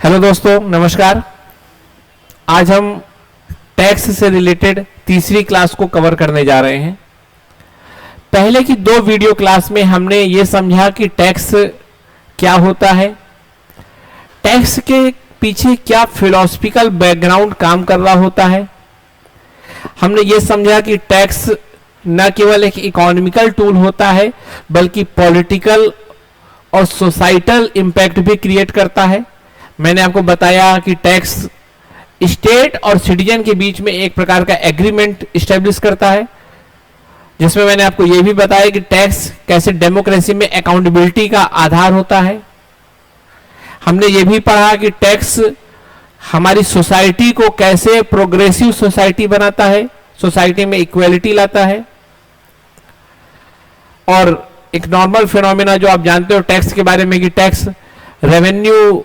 Hello दोस्तों, नमस्कार। आज हम टैक्स से रिलेटेड तीसरी क्लास को कवर करने जा रहे हैं। पहले की दो वीडियो क्लास में हमने ये समझा कि टैक्स क्या होता है, टैक्स के पीछे क्या फिलॉसफिकल बैकग्राउंड काम कर रहा होता है। हमने ये समझा कि टैक्स न केवल एक इकोनॉमिकल टूल होता है बल्कि पॉलिटिकल और सोसाइटल इंपैक्ट भी क्रिएट करता है। मैंने आपको बताया कि टैक्स स्टेट और सिटीजन के बीच में एक प्रकार का एग्रीमेंट इस्टेब्लिश करता है, जिसमें मैंने आपको यह भी बताया कि टैक्स कैसे डेमोक्रेसी में अकाउंटेबिलिटी का आधार होता है। हमने ये भी पढ़ा कि टैक्स हमारी सोसाइटी को कैसे प्रोग्रेसिव सोसाइटी बनाता है, सोसाइटी में इक्वेलिटी लाता है। और एक नॉर्मल फिनोमेना जो आप जानते हो टैक्स के बारे में कि टैक्स रेवेन्यू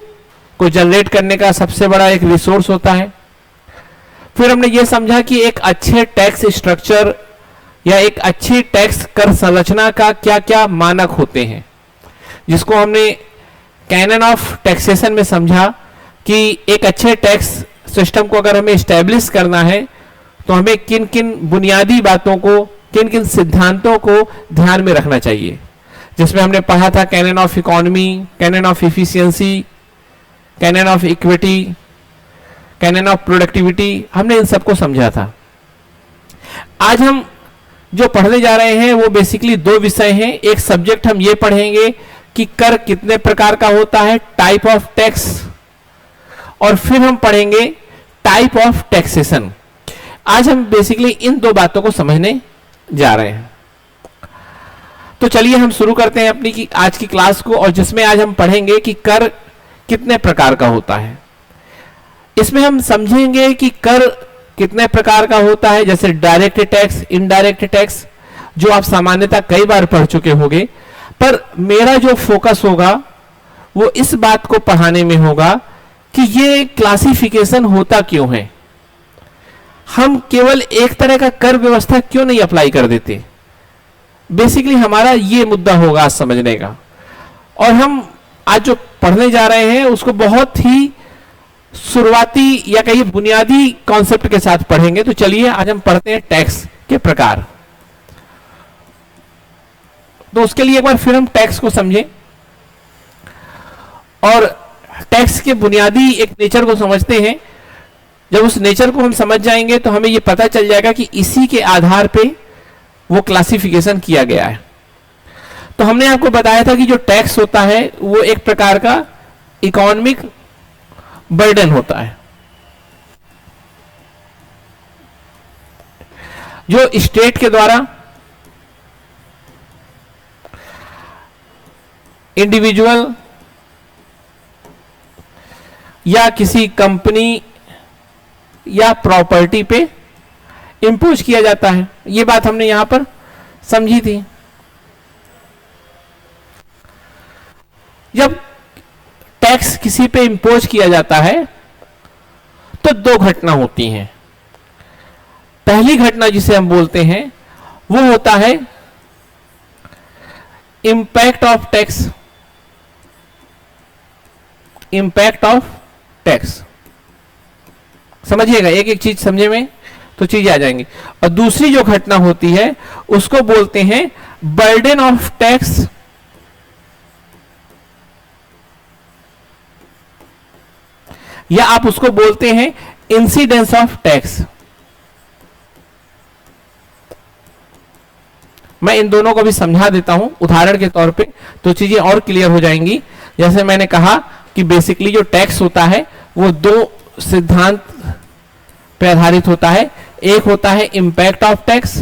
को जनरेट करने का सबसे बड़ा एक रिसोर्स होता है। फिर हमने ये समझा कि एक अच्छे टैक्स स्ट्रक्चर या एक अच्छी टैक्स कर संरचना का क्या क्या मानक होते हैं, जिसको हमने कैनन ऑफ टैक्सेशन में समझा कि एक अच्छे टैक्स सिस्टम को अगर हमें एस्टेब्लिश करना है तो हमें किन किन बुनियादी बातों को, किन किन सिद्धांतों को ध्यान में रखना चाहिए, जिसमें हमने पढ़ा था canon of economy, canon of efficiency, canon of equity, canon of productivity. हमने इन सबको समझा था। आज हम जो पढ़ने जा रहे हैं वो बेसिकली दो विषय हैं। एक सब्जेक्ट हम ये पढ़ेंगे कि कर कितने प्रकार का होता है, टाइप ऑफ टैक्स, और फिर हम पढ़ेंगे टाइप ऑफ टैक्सेशन। आज हम बेसिकली इन दो बातों को समझने जा रहे हैं। तो चलिए हम शुरू करते हैं अपनी आज की क्लास को, और जिसमें आज हम पढ़ेंगे कि कर कितने प्रकार का होता है। इसमें हम समझेंगे कि कर कितने प्रकार का होता है, जैसे डायरेक्ट टैक्स, इनडायरेक्ट टैक्स, जो आप सामान्यतः कई बार पढ़ चुके होंगे। पर मेरा जो फोकस होगा वो इस बात को पढ़ाने में होगा कि ये क्लासिफिकेशन होता क्यों है, हम केवल एक तरह का कर व्यवस्था क्यों नहीं अप्लाई कर देते। बेसिकली हमारा ये मुद्दा होगा आज समझने का। और हम आज जो पढ़ने जा रहे हैं उसको बहुत ही शुरुआती या कहीं बुनियादी कॉन्सेप्ट के साथ पढ़ेंगे। तो चलिए आज हम पढ़ते हैं टैक्स के प्रकार। तो उसके लिए एक बार फिर हम टैक्स को समझें और टैक्स के बुनियादी एक नेचर को समझते हैं। जब उस नेचर को हम समझ जाएंगे तो हमें यह पता चल जाएगा कि इसी के आधार पे वो क्लासिफिकेशन किया गया है। तो हमने आपको बताया था कि जो टैक्स होता है वो एक प्रकार का इकोनॉमिक बर्डन होता है, जो स्टेट के द्वारा इंडिविजुअल या किसी कंपनी या प्रॉपर्टी पे इंपोज किया जाता है। ये बात हमने यहां पर समझी थी। जब टैक्स किसी पे इंपोज किया जाता है तो दो घटना होती हैं। पहली घटना जिसे हम बोलते हैं वो होता है impact of tax. Impact of tax समझिएगा, एक एक चीज समझे में तो चीज आ जाएंगी। और दूसरी जो घटना होती है उसको बोलते हैं बर्डन ऑफ टैक्स, या आप उसको बोलते हैं इंसिडेंस ऑफ टैक्स। मैं इन दोनों को भी समझा देता हूं उदाहरण के तौर पे, तो चीजें और क्लियर हो जाएंगी। जैसे मैंने कहा कि बेसिकली जो टैक्स होता है वो दो सिद्धांत पे आधारित होता है। एक होता है इंपैक्ट ऑफ टैक्स,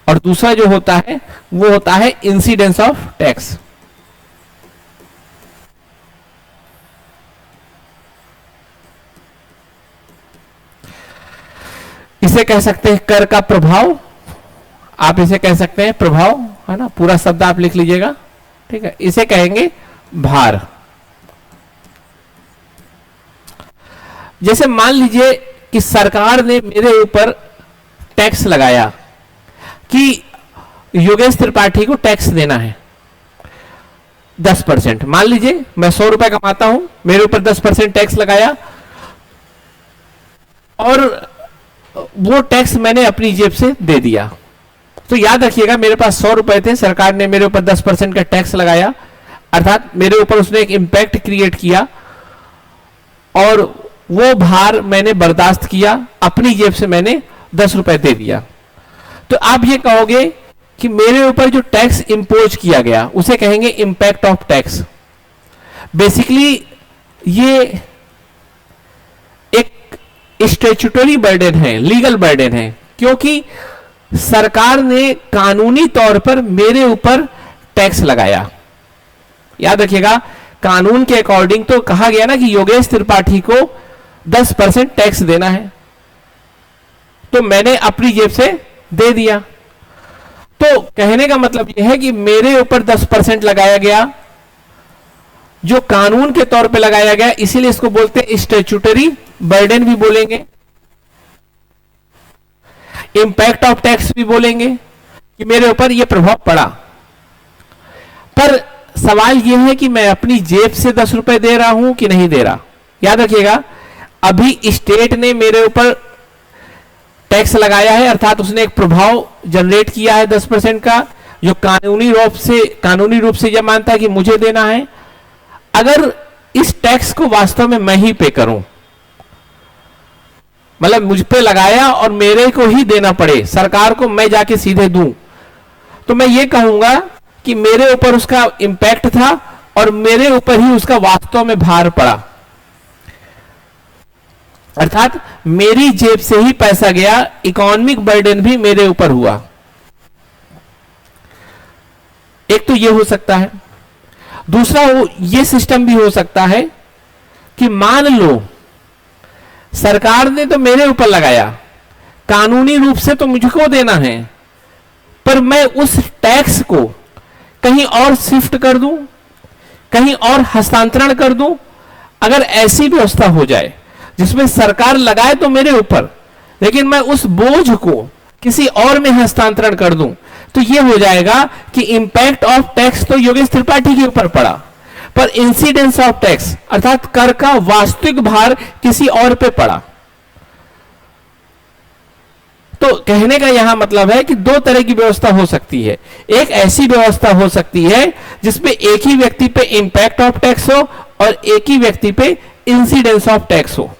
और दूसरा जो होता है वो होता है इंसिडेंस ऑफ टैक्स। इसे कह सकते हैं कर का प्रभाव, आप इसे कह सकते हैं प्रभाव, है ना, पूरा शब्द आप लिख लीजिएगा, ठीक है। इसे कहेंगे भार। जैसे मान लीजिए कि सरकार ने मेरे ऊपर टैक्स लगाया कि योगेश त्रिपाठी को टैक्स देना है, 10%। मान लीजिए मैं 100 रुपए कमाता हूं, मेरे ऊपर 10% टैक्स लगाया और वो टैक्स मैंने अपनी जेब से दे दिया। तो याद रखिएगा, मेरे पास 100 रुपए थे, सरकार ने मेरे ऊपर 10% का टैक्स लगाया, अर्थात मेरे ऊपर उसने एक इंपैक्ट क्रिएट किया और वो भार मैंने बर्दाश्त किया, अपनी जेब से मैंने 10 रुपए दे दिया। तो आप ये कहोगे कि मेरे ऊपर जो टैक्स इंपोज किया गया उसे कहेंगे इंपैक्ट ऑफ टैक्स। बेसिकली ये एक स्टैट्यूटरी बर्डन है, लीगल बर्डन है, क्योंकि सरकार ने कानूनी तौर पर मेरे ऊपर टैक्स लगाया। याद रखिएगा, कानून के अकॉर्डिंग तो कहा गया ना कि योगेश त्रिपाठी को 10% टैक्स देना है, तो मैंने अपनी जेब से दे दिया। तो कहने का मतलब यह है कि मेरे ऊपर 10% लगाया गया, जो कानून के तौर पे लगाया गया, इसीलिए इसको बोलते हैं स्टैट्यूटरी बर्डन भी बोलेंगे, इंपैक्ट ऑफ टैक्स भी बोलेंगे कि मेरे ऊपर यह प्रभाव पड़ा। पर सवाल यह है कि मैं अपनी जेब से 10 रुपए दे रहा हूं कि नहीं दे रहा। याद रखिएगा, अभी स्टेट ने मेरे ऊपर टैक्स लगाया है, अर्थात उसने एक प्रभाव जनरेट किया है 10% का, जो कानूनी रूप से यह मानता है कि मुझे देना है। अगर इस टैक्स को वास्तव में मैं ही पे करूं, मतलब मुझ पे लगाया और मेरे को ही देना पड़े, सरकार को मैं जाके सीधे दूं, तो मैं ये कहूंगा कि मेरे ऊपर उसका इंपैक्ट था और मेरे ऊपर ही उसका वास्तव में भार पड़ा, अर्थात मेरी जेब से ही पैसा गया, इकोनॉमिक बर्डन भी मेरे ऊपर हुआ। एक तो यह हो सकता है। दूसरा यह सिस्टम भी हो सकता है कि मान लो सरकार ने तो मेरे ऊपर लगाया, कानूनी रूप से तो मुझको देना है, पर मैं उस टैक्स को कहीं और शिफ्ट कर दूं, कहीं और हस्तांतरण कर दूं। अगर ऐसी व्यवस्था हो जाए जिसमें सरकार लगाए तो मेरे ऊपर, लेकिन मैं उस बोझ को किसी और में हस्तांतरण कर दूं, तो यह हो जाएगा कि इंपैक्ट ऑफ टैक्स तो योगेश त्रिपाठी के ऊपर पड़ा, पर इंसिडेंस ऑफ टैक्स अर्थात कर का वास्तविक भार किसी और पे पड़ा। तो कहने का यहां मतलब है कि दो तरह की व्यवस्था हो सकती है। एक ऐसी व्यवस्था हो सकती है जिसमें एक ही व्यक्ति पे इंपैक्ट ऑफ टैक्स हो और एक ही व्यक्ति पे इंसिडेंस ऑफ टैक्स हो,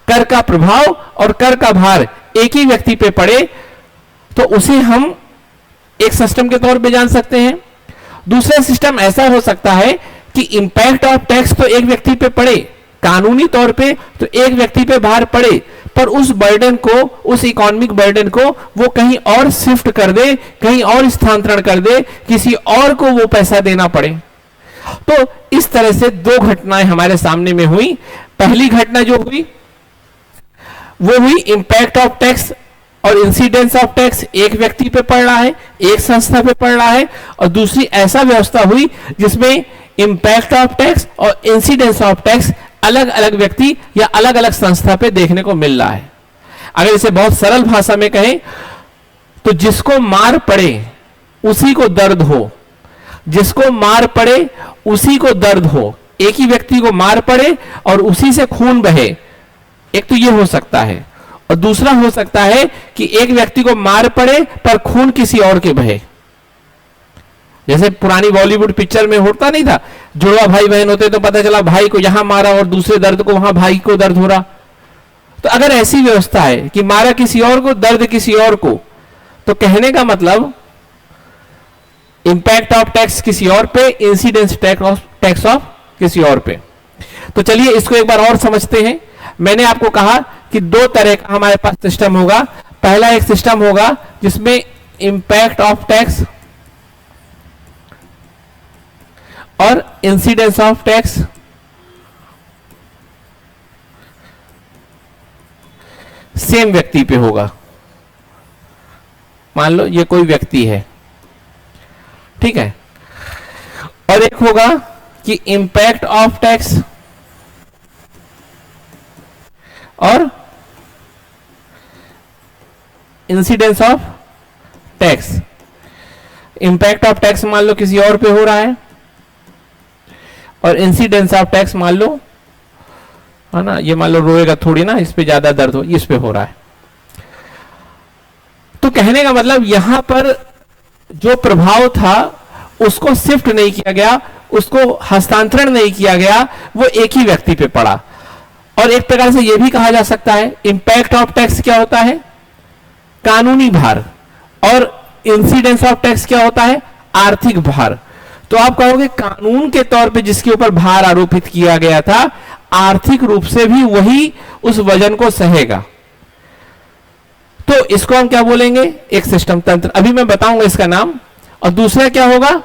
कर का प्रभाव और कर का भार एक ही व्यक्ति पे पड़े, तो उसे हम एक सिस्टम के तौर पे जान सकते हैं। दूसरा सिस्टम ऐसा हो सकता है कि इंपैक्ट ऑफ टैक्स तो एक व्यक्ति पे पड़े, कानूनी तौर पे तो एक व्यक्ति पे भार पड़े, पर उस बर्डन को, उस इकोनॉमिक बर्डन को वो कहीं और शिफ्ट कर दे, कहीं और स्थानांतरण कर दे, किसी और को वो पैसा देना पड़े। तो इस तरह से दो घटनाएं हमारे सामने में हुई। पहली घटना जो हुई वो हुई इंपैक्ट ऑफ टैक्स और इंसिडेंस ऑफ टैक्स एक व्यक्ति पे पड़ रहा है, एक संस्था पे पड़ रहा है, और दूसरी ऐसा व्यवस्था हुई जिसमें इंपैक्ट ऑफ टैक्स और इंसिडेंस ऑफ टैक्स अलग अलग व्यक्ति या अलग अलग संस्था पे देखने को मिल रहा है। अगर इसे बहुत सरल भाषा में कहें तो जिसको मार पड़े उसी को दर्द हो, जिसको मार पड़े उसी को दर्द हो। एक ही व्यक्ति को मार पड़े और उसी से खून बहे, एक तो ये हो सकता है, और दूसरा हो सकता है कि एक व्यक्ति को मार पड़े पर खून किसी और के बहे। जैसे पुरानी बॉलीवुड पिक्चर में होता नहीं था, जुड़वा भाई बहन होते तो पता चला भाई को यहां मारा और दूसरे दर्द को वहां भाई को दर्द हो रहा। तो अगर ऐसी व्यवस्था है कि मारा किसी और को, दर्द किसी और को, तो कहने का मतलब इंपैक्ट ऑफ टैक्स किसी और पे, इंसिडेंस टैक्स ऑफ किसी और पे। तो चलिए इसको एक बार और समझते हैं। मैंने आपको कहा कि दो तरह का हमारे पास सिस्टम होगा। पहला एक सिस्टम होगा जिसमें इंपैक्ट ऑफ टैक्स और इंसिडेंस ऑफ टैक्स सेम व्यक्ति पे होगा। मान लो ये कोई व्यक्ति है, ठीक है, और एक होगा कि इंपैक्ट ऑफ टैक्स और incidence of tax. Impact of tax मान लो किसी और पे हो रहा है और इंसिडेंस ऑफ टैक्स मान लो, है ना, ये मान लो रोएगा थोड़ी ना, इस पे ज्यादा दर्द हो, इस पे हो रहा है। तो कहने का मतलब यहां पर जो प्रभाव था उसको शिफ्ट नहीं किया गया, उसको हस्तांतरण नहीं किया गया, वो एक ही व्यक्ति पे पड़ा। और एक प्रकार से यह भी कहा जा सकता है इंपैक्ट ऑफ टैक्स क्या होता है, कानूनी भार, और इंसिडेंस ऑफ टैक्स क्या होता है, आर्थिक भार। तो आप कहोगे कानून के तौर पे जिसके ऊपर भार आरोपित किया गया था, आर्थिक रूप से भी वही उस वजन को सहेगा। तो इसको हम क्या बोलेंगे, एक सिस्टम तंत्र, अभी मैं बताऊंगा इसका नाम। और दूसरा क्या होगा,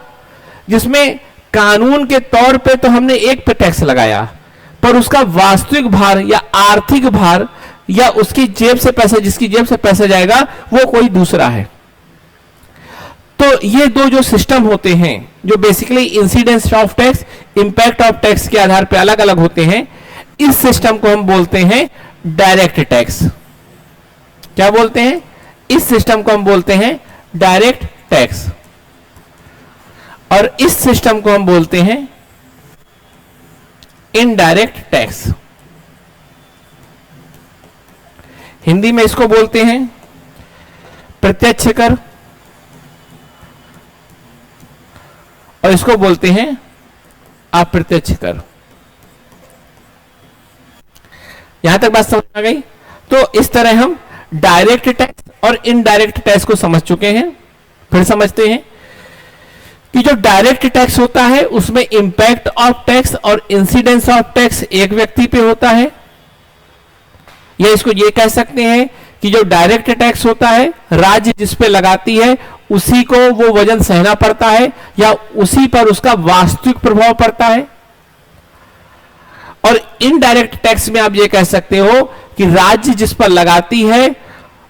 जिसमें कानून के तौर पे तो हमने एक पे टैक्स लगाया, पर उसका वास्तविक भार या आर्थिक भार या उसकी जेब से पैसा, जिसकी जेब से पैसा जाएगा वो कोई दूसरा है। तो ये दो जो सिस्टम होते हैं, जो basically incidence of tax, impact of tax के आधार पे अलग अलग होते हैं, इस सिस्टम को हम बोलते हैं डायरेक्ट टैक्स। क्या बोलते हैं, इस सिस्टम को हम बोलते हैं डायरेक्ट टैक्स, और इस सिस्टम को हम बोलते हैं इनडायरेक्ट टैक्स। हिंदी में इसको बोलते हैं प्रत्यक्ष कर, और इसको बोलते हैं अप्रत्यक्ष कर। यहां तक बात समझ आ गई। तो इस तरह हम डायरेक्ट टैक्स और इनडायरेक्ट टैक्स को समझ चुके हैं। फिर समझते हैं कि जो डायरेक्ट टैक्स होता है उसमें इंपैक्ट ऑफ टैक्स और इंसिडेंस ऑफ टैक्स एक व्यक्ति पे होता है, या इसको ये कह सकते हैं कि जो डायरेक्ट टैक्स होता है राज्य जिस पे लगाती है उसी को वो वजन सहना पड़ता है, या उसी पर उसका वास्तविक प्रभाव पड़ता है। और इनडायरेक्ट टैक्स में आप ये कह सकते हो कि राज्य जिस पर लगाती है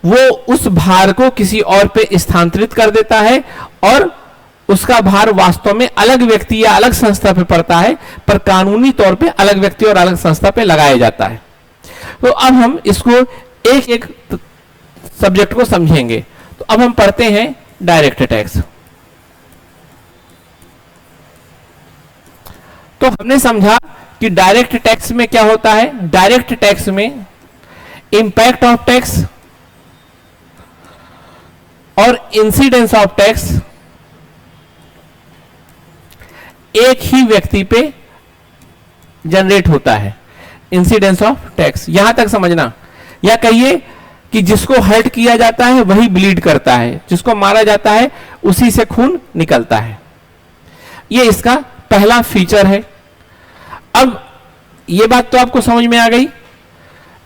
वो उस भार को किसी और पे स्थानांतरित कर देता है, और उसका भार वास्तव में अलग व्यक्ति या अलग संस्था पे पड़ता है, पर कानूनी तौर पे अलग व्यक्ति और अलग संस्था पे लगाया जाता है। तो अब हम इसको एक एक सब्जेक्ट को समझेंगे। तो अब हम पढ़ते हैं डायरेक्ट टैक्स। तो हमने समझा कि डायरेक्ट टैक्स में क्या होता है, डायरेक्ट टैक्स में इंपैक्ट ऑफ टैक्स और इंसिडेंस ऑफ टैक्स एक ही व्यक्ति पे जनरेट होता है। इंसिडेंस ऑफ टैक्स यहां तक समझना, या कहिए कि जिसको हर्ट किया जाता है वही ब्लीड करता है, जिसको मारा जाता है उसी से खून निकलता है। ये इसका पहला फीचर है। अब ये बात तो आपको समझ में आ गई।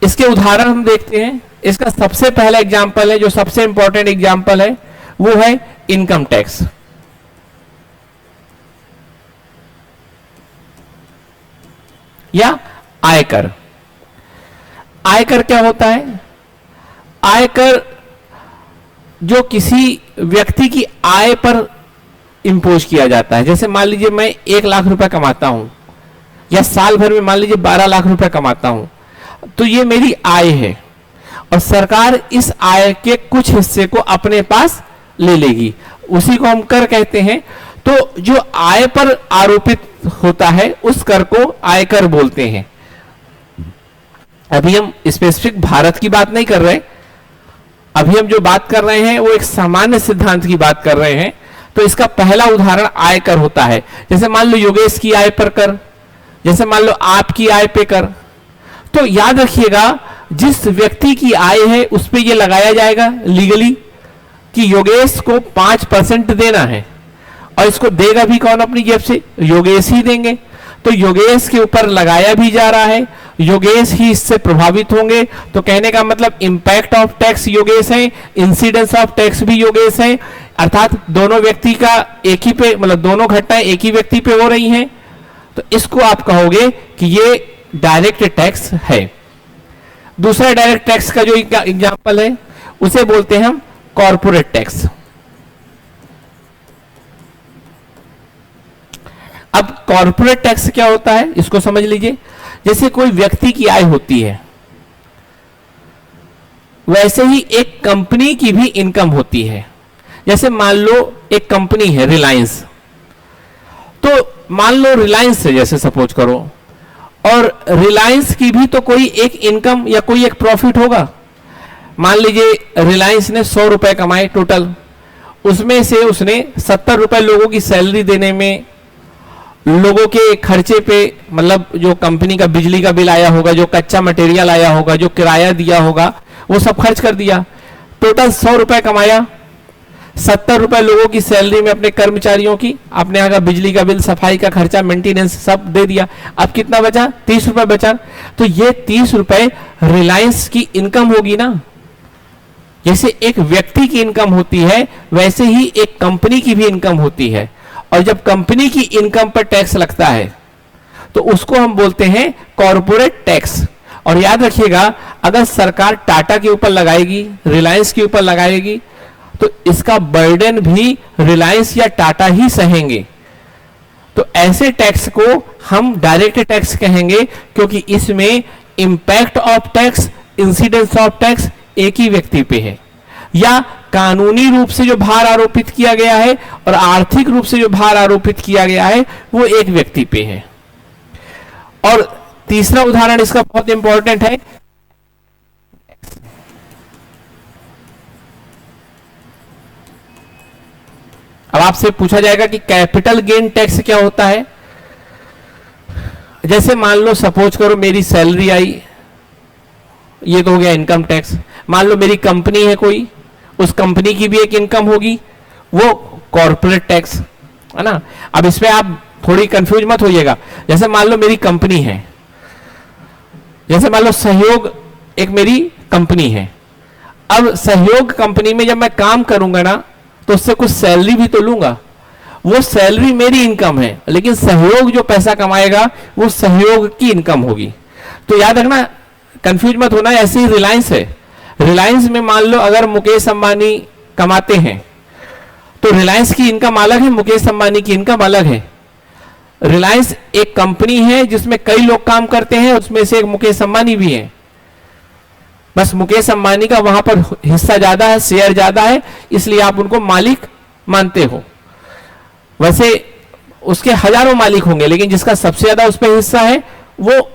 इसके उदाहरण हम देखते हैं। इसका सबसे पहला एग्जाम्पल है, जो सबसे इंपॉर्टेंट एग्जाम्पल है, वो है इनकम टैक्स। या आयकर। आयकर क्या होता है, आयकर जो किसी व्यक्ति की आय पर इंपोज किया जाता है। जैसे मान लीजिए मैं 1 लाख रुपए कमाता हूं, या साल भर में मान लीजिए 12 लाख रुपए कमाता हूं, तो ये मेरी आय है, और सरकार इस आय के कुछ हिस्से को अपने पास ले लेगी, उसी को हम कर कहते हैं। तो जो आय पर आरोपित होता है उस कर को आयकर बोलते हैं। अभी हम स्पेसिफिक भारत की बात नहीं कर रहे, अभी हम जो बात कर रहे हैं वो एक सामान्य सिद्धांत की बात कर रहे हैं। तो इसका पहला उदाहरण आयकर होता है। जैसे मान लो योगेश की आय पर कर, जैसे मान लो आपकी आय पे कर। तो याद रखिएगा जिस व्यक्ति की आय है उस पे ये लगाया जाएगा लीगली कि योगेश को 5% देना है, और इसको देगा भी कौन अपनी जेब से, योगेश ही देंगे। तो योगेश के ऊपर लगाया भी जा रहा है, योगेश ही इससे प्रभावित होंगे। तो कहने का मतलब इंपैक्ट ऑफ टैक्स योगेश है, इंसिडेंस ऑफ टैक्स भी योगेश है, अर्थात दोनों व्यक्ति का एक ही पे, मतलब दोनों घटनाएं एक ही व्यक्ति पे हो रही हैं। तो इसको आप कहोगे कि ये डायरेक्ट टैक्स है। दूसरा डायरेक्ट टैक्स का जो एग्जांपल है उसे बोलते हैं हम कॉर्पोरेट टैक्स। अब कॉर्पोरेट टैक्स क्या होता है इसको समझ लीजिए। जैसे कोई व्यक्ति की आय होती है, वैसे ही एक कंपनी की भी इनकम होती है। जैसे मान लो एक कंपनी है रिलायंस, तो मान लो रिलायंस से जैसे सपोज करो, और रिलायंस की भी तो कोई एक इनकम या कोई एक प्रॉफिट होगा। मान लीजिए रिलायंस ने 100 रुपए कमाए टोटल, उसमें से उसने 70 रुपए लोगों की सैलरी देने में, लोगों के खर्चे पे, मतलब जो कंपनी का बिजली का बिल आया होगा, जो कच्चा मटेरियल आया होगा, जो किराया दिया होगा, वो सब खर्च कर दिया। टोटल 100 रुपए कमाया, 70 रुपए लोगों की सैलरी में अपने कर्मचारियों की, अपने यहाँ का बिजली का बिल, सफाई का खर्चा, मेंटेनेंस सब दे दिया। अब कितना बचा? 30 रुपए बचा। तो ये 30 रुपए रिलायंस की इनकम होगी ना। जैसे एक व्यक्ति की इनकम होती है, वैसे ही एक कंपनी की भी इनकम होती है। और जब कंपनी की इनकम पर टैक्स लगता है तो उसको हम बोलते हैं कॉर्पोरेट टैक्स। और याद रखिएगा, अगर सरकार टाटा के ऊपर लगाएगी, रिलायंस के ऊपर लगाएगी, तो इसका बर्डन भी रिलायंस या टाटा ही सहेंगे। तो ऐसे टैक्स को हम डायरेक्ट टैक्स कहेंगे, क्योंकि इसमें impact of tax, incidence of tax एक ही व्यक्ति पे है, या कानूनी रूप से जो भार आरोपित किया गया है और आर्थिक रूप से जो भार आरोपित किया गया है वो एक व्यक्ति पे है। और तीसरा उदाहरण इसका बहुत इंपॉर्टेंट है। अब आपसे पूछा जाएगा कि कैपिटल गेन टैक्स क्या होता है। जैसे मान लो सपोज करो मेरी सैलरी आई, ये तो हो गया इनकम टैक्स। मान लो मेरी कंपनी है कोई, उस कंपनी की भी एक इनकम होगी, वो कॉर्पोरेट टैक्स है ना। अब इसमें आप थोड़ी कंफ्यूज मत होइएगा। जैसे मान लो मेरी कंपनी है, जैसे मान लो सहयोग एक मेरी कंपनी है। अब सहयोग कंपनी में जब मैं काम करूंगा ना, तो उससे कुछ सैलरी भी तो लूंगा, वो सैलरी मेरी इनकम है, लेकिन सहयोग जो पैसा कमाएगा वो सहयोग की इनकम होगी। तो याद रखना, कंफ्यूज मत होना। ऐसे ही रिलायंस है, रिलायंस में मान लो अगर मुकेश अंबानी कमाते हैं तो रिलायंस की इनकम अलग है, मुकेश अंबानी की इनकम अलग है। रिलायंस एक कंपनी है जिसमें कई लोग काम करते हैं, उसमें से एक मुकेश अंबानी भी है। बस मुकेश अंबानी का वहां पर हिस्सा ज्यादा है, शेयर ज्यादा है, इसलिए आप उनको मालिक मानते हो। वैसे उसके हजारों मालिक होंगे, लेकिन जिसका सबसे ज्यादा उस पर हिस्सा है वो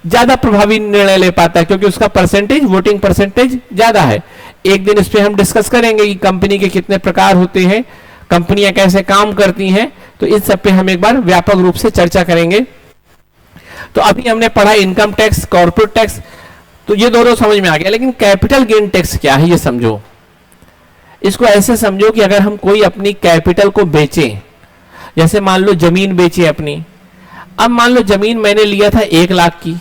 ज्यादा प्रभावी निर्णय ले पाता है, क्योंकि उसका परसेंटेज, वोटिंग परसेंटेज ज्यादा है। एक दिन इस पे हम डिस्कस करेंगे कि कंपनी के कितने प्रकार होते हैं, कंपनियां कैसे काम करती हैं, तो इन सब पे हम एक बार व्यापक रूप से चर्चा करेंगे। तो अभी हमने पढ़ा इनकम टैक्स, कॉर्पोरेट टैक्स, तो ये दोनों समझ में आ गया। लेकिन कैपिटल गेन टैक्स क्या है ये समझो। इसको ऐसे समझो कि अगर हम कोई अपनी कैपिटल को बेचें, जैसे मान लो जमीन बेची अपनी। अब मान लो जमीन मैंने लिया था 1 लाख की,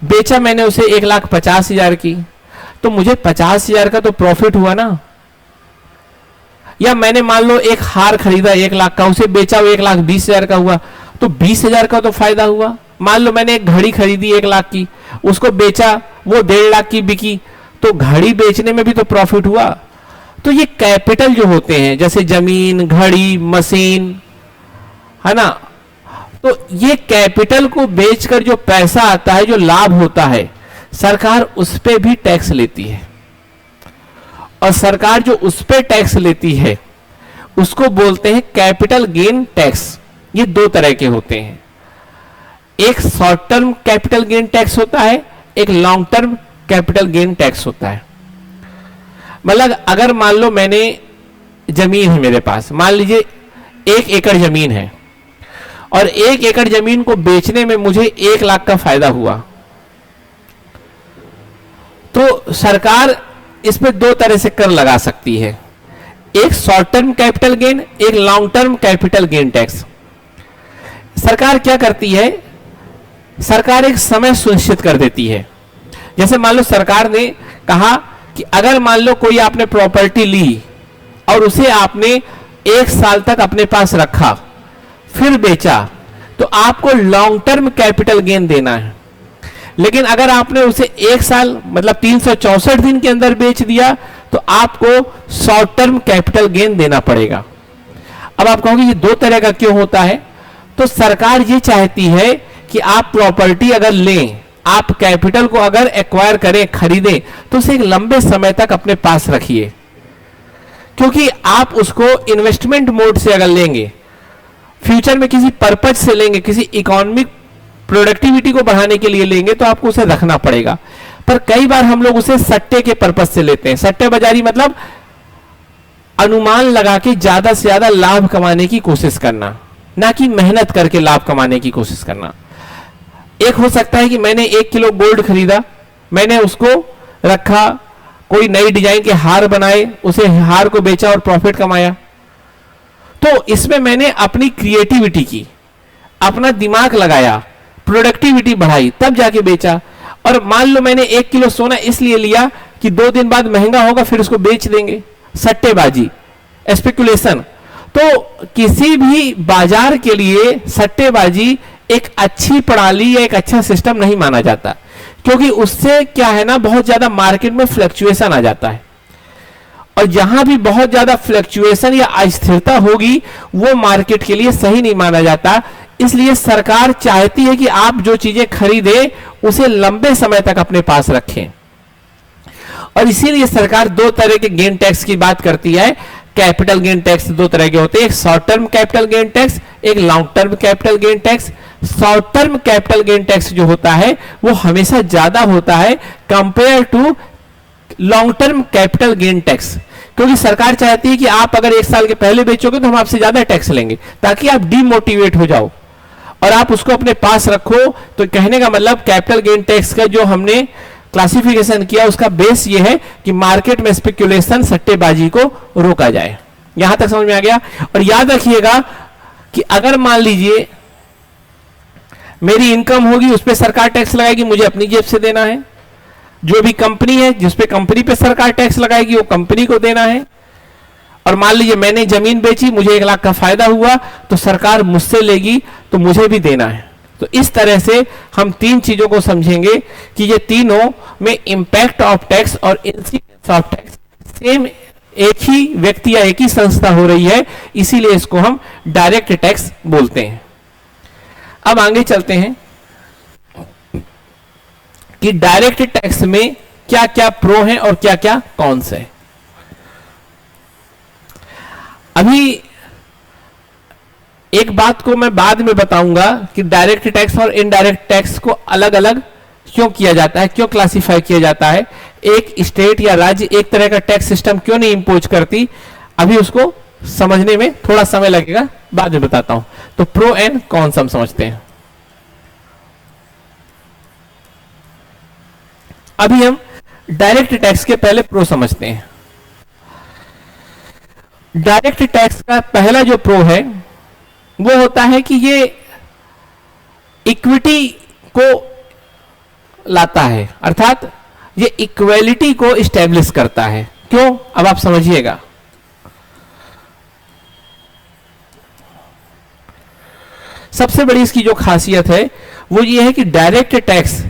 बेचा मैंने उसे 1,50,000 की, तो मुझे 50,000 का तो प्रॉफिट हुआ ना। या मैंने मान लो एक हार खरीदा 1 लाख का, उसे बेचा वो 1,20,000 का हुआ, तो 20,000 का तो फायदा हुआ। मान लो मैंने एक घड़ी खरीदी 1 लाख की, उसको बेचा वो 1.5 लाख की बिकी, तो घड़ी बेचने में भी तो प्रॉफिट हुआ। तो ये कैपिटल जो होते हैं, जैसे जमीन, घड़ी, मशीन, है ना, तो ये कैपिटल को बेचकर जो पैसा आता है, जो लाभ होता है, सरकार उस पे भी टैक्स लेती है। और सरकार जो उस पे टैक्स लेती है उसको बोलते हैं कैपिटल गेन टैक्स। ये 2 तरह के होते हैं, एक short term capital gain tax होता है, एक long term capital gain tax होता है। मतलब अगर मान लो मैंने जमीन है मेरे पास, मान लीजिए 1 एकड़ जमीन है, और 1 एकड़ जमीन को बेचने में मुझे 1 लाख का फायदा हुआ, तो सरकार इस पे 2 तरह से कर लगा सकती है, एक शॉर्ट टर्म कैपिटल गेन, एक long term capital gain tax. सरकार क्या करती है, सरकार एक समय सुनिश्चित कर देती है। जैसे मान लो सरकार ने कहा कि अगर मान लो कोई आपने प्रॉपर्टी ली और उसे आपने 1 साल तक अपने पास रखा, फिर बेचा, तो आपको लॉन्ग टर्म कैपिटल गेन देना है। लेकिन अगर आपने उसे 1 साल मतलब 364 दिन के अंदर बेच दिया, तो आपको शॉर्ट टर्म कैपिटल गेन देना पड़ेगा। अब आप कहोगे ये 2 तरह का क्यों होता है? तो सरकार ये चाहती है कि आप प्रॉपर्टी अगर लें, आप कैपिटल को अगर एक्वायर करें, खरीदें, तो उसे एक लंबे समय तक अपने पास रखिए, क्योंकि आप उसको इन्वेस्टमेंट मोड से अगर लेंगे फ्यूचर में किसी पर्पज से लेंगे, किसी इकोनॉमिक प्रोडक्टिविटी को बढ़ाने के लिए लेंगे, तो आपको उसे रखना पड़ेगा। पर कई बार हम लोग उसे सट्टे के पर्पज से लेते हैं। सट्टेबाजी मतलब अनुमान लगा के ज्यादा से ज्यादा लाभ कमाने की कोशिश करना, ना कि मेहनत करके लाभ कमाने की कोशिश करना। एक हो सकता है कि मैंने 1 किलो गोल्ड खरीदा, मैंने उसको रखा, कोई नई डिजाइन के हार बनाए, उसे हार को बेचा और प्रॉफिट कमाया। तो इसमें मैंने अपनी क्रिएटिविटी की, अपना दिमाग लगाया, प्रोडक्टिविटी बढ़ाई, तब जाके बेचा। और मान लो मैंने 1 किलो सोना इसलिए लिया कि 2 दिन बाद महंगा होगा, फिर उसको बेच देंगे। सट्टेबाजी, स्पेकुलेशन। तो किसी भी बाजार के लिए सट्टेबाजी एक अच्छी प्रणाली या एक अच्छा सिस्टम नहीं माना जाता, क्योंकि उससे क्या है ना, बहुत ज्यादा मार्केट में फ्लक्चुएशन आ जाता है। और जहां भी बहुत ज्यादा फ्लक्चुएशन या अस्थिरता होगी, वो मार्केट के लिए सही नहीं माना जाता। इसलिए सरकार चाहती है कि आप जो चीजें खरीदें उसे लंबे समय तक अपने पास रखें। और इसीलिए सरकार 2 तरह के गेन टैक्स की बात करती है। कैपिटल गेन टैक्स 2 तरह के होते हैं, एक short term capital gain tax, एक long term capital gain tax. Short term capital gain tax जो होता है वो हमेशा ज्यादा होता है compare to long term capital gain tax, क्योंकि सरकार चाहती है कि आप अगर 1 साल के पहले बेचोगे तो हम आपसे ज्यादा टैक्स लेंगे, ताकि आप डीमोटिवेट हो जाओ और आप उसको अपने पास रखो। तो कहने का मतलब कैपिटल गेन टैक्स का जो हमने क्लासिफिकेशन किया, उसका बेस ये है कि मार्केट में स्पेकुलेशन, सट्टेबाजी को रोका जाए। यहां तक समझ में आ गया। और याद रखिएगा कि अगर मान लीजिए मेरी इनकम होगी, उस पर सरकार टैक्स लगाएगी, मुझे अपनी जेब से देना है। जो भी कंपनी है, जिस पे कंपनी पे सरकार टैक्स लगाएगी, वो कंपनी को देना है। और मान लीजिए मैंने जमीन बेची, मुझे 1 लाख का फायदा हुआ, तो सरकार मुझसे लेगी, तो मुझे भी देना है। तो इस तरह से हम 3 चीजों को समझेंगे कि ये तीनों में इंपैक्ट ऑफ टैक्स और इंसिडेंस ऑफ टैक्स सेम एक ही व्यक्ति या एक ही संस्था हो रही है, इसीलिए इसको हम डायरेक्ट टैक्स बोलते हैं। अब आगे चलते हैं कि डायरेक्ट टैक्स में क्या क्या प्रो हैं और क्या क्या कॉन्स है। अभी एक बात को मैं बाद में बताऊंगा कि डायरेक्ट टैक्स और इनडायरेक्ट टैक्स को अलग अलग क्यों किया जाता है, क्यों क्लासिफाई किया जाता है, एक स्टेट या राज्य एक तरह का टैक्स सिस्टम क्यों नहीं इंपोज करती। अभी उसको समझने में थोड़ा समय लगेगा, बाद में बताता हूं। तो प्रो एंड कॉन्स हम समझते हैं। अभी हम डायरेक्ट टैक्स के पहले प्रो समझते हैं। डायरेक्ट टैक्स का पहला जो प्रो है वो होता है कि ये इक्विटी को लाता है, अर्थात ये इक्वेलिटी को इस्टेब्लिश करता है। क्यों, अब आप समझिएगा। सबसे बड़ी इसकी जो खासियत है वो ये है कि डायरेक्ट टैक्स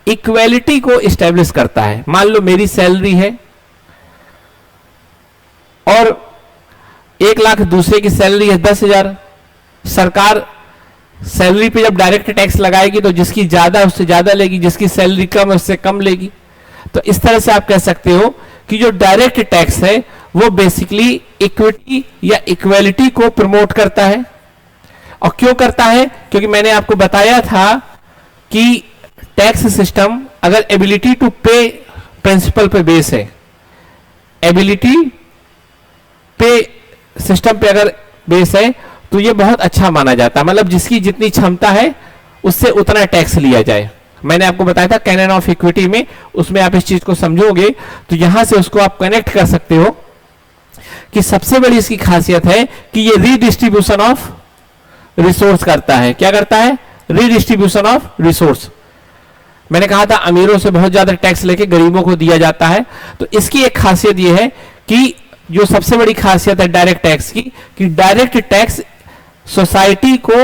इक्वेलिटी को इस्टेब्लिश करता है। मान लो मेरी सैलरी है और 1 लाख, दूसरे की सैलरी है 10,000। सरकार सैलरी पे जब डायरेक्ट टैक्स लगाएगी तो जिसकी ज्यादा उससे ज्यादा लेगी, जिसकी सैलरी कम है उससे कम लेगी। तो इस तरह से आप कह सकते हो कि जो डायरेक्ट टैक्स है वो बेसिकली इक्विटी या इक्वेलिटी को प्रमोट करता है। और क्यों करता है, क्योंकि मैंने आपको बताया था कि टैक्स सिस्टम अगर एबिलिटी टू पे प्रिंसिपल पे बेस है, एबिलिटी पे सिस्टम पे अगर बेस है तो ये बहुत अच्छा माना जाता है। मतलब जिसकी जितनी क्षमता है उससे उतना टैक्स लिया जाए। मैंने आपको बताया था कैनन ऑफ इक्विटी में, उसमें आप इस चीज को समझोगे तो यहां से उसको आप कनेक्ट कर सकते हो कि सबसे बड़ी इसकी खासियत है कि ये रीडिस्ट्रीब्यूशन ऑफ रिसोर्स करता है। क्या करता है, रीडिस्ट्रीब्यूशन ऑफ रिसोर्स। मैंने कहा था अमीरों से बहुत ज्यादा टैक्स लेके गरीबों को दिया जाता है। तो इसकी एक खासियत यह है कि जो सबसे बड़ी खासियत है डायरेक्ट टैक्स की, कि डायरेक्ट टैक्स सोसाइटी को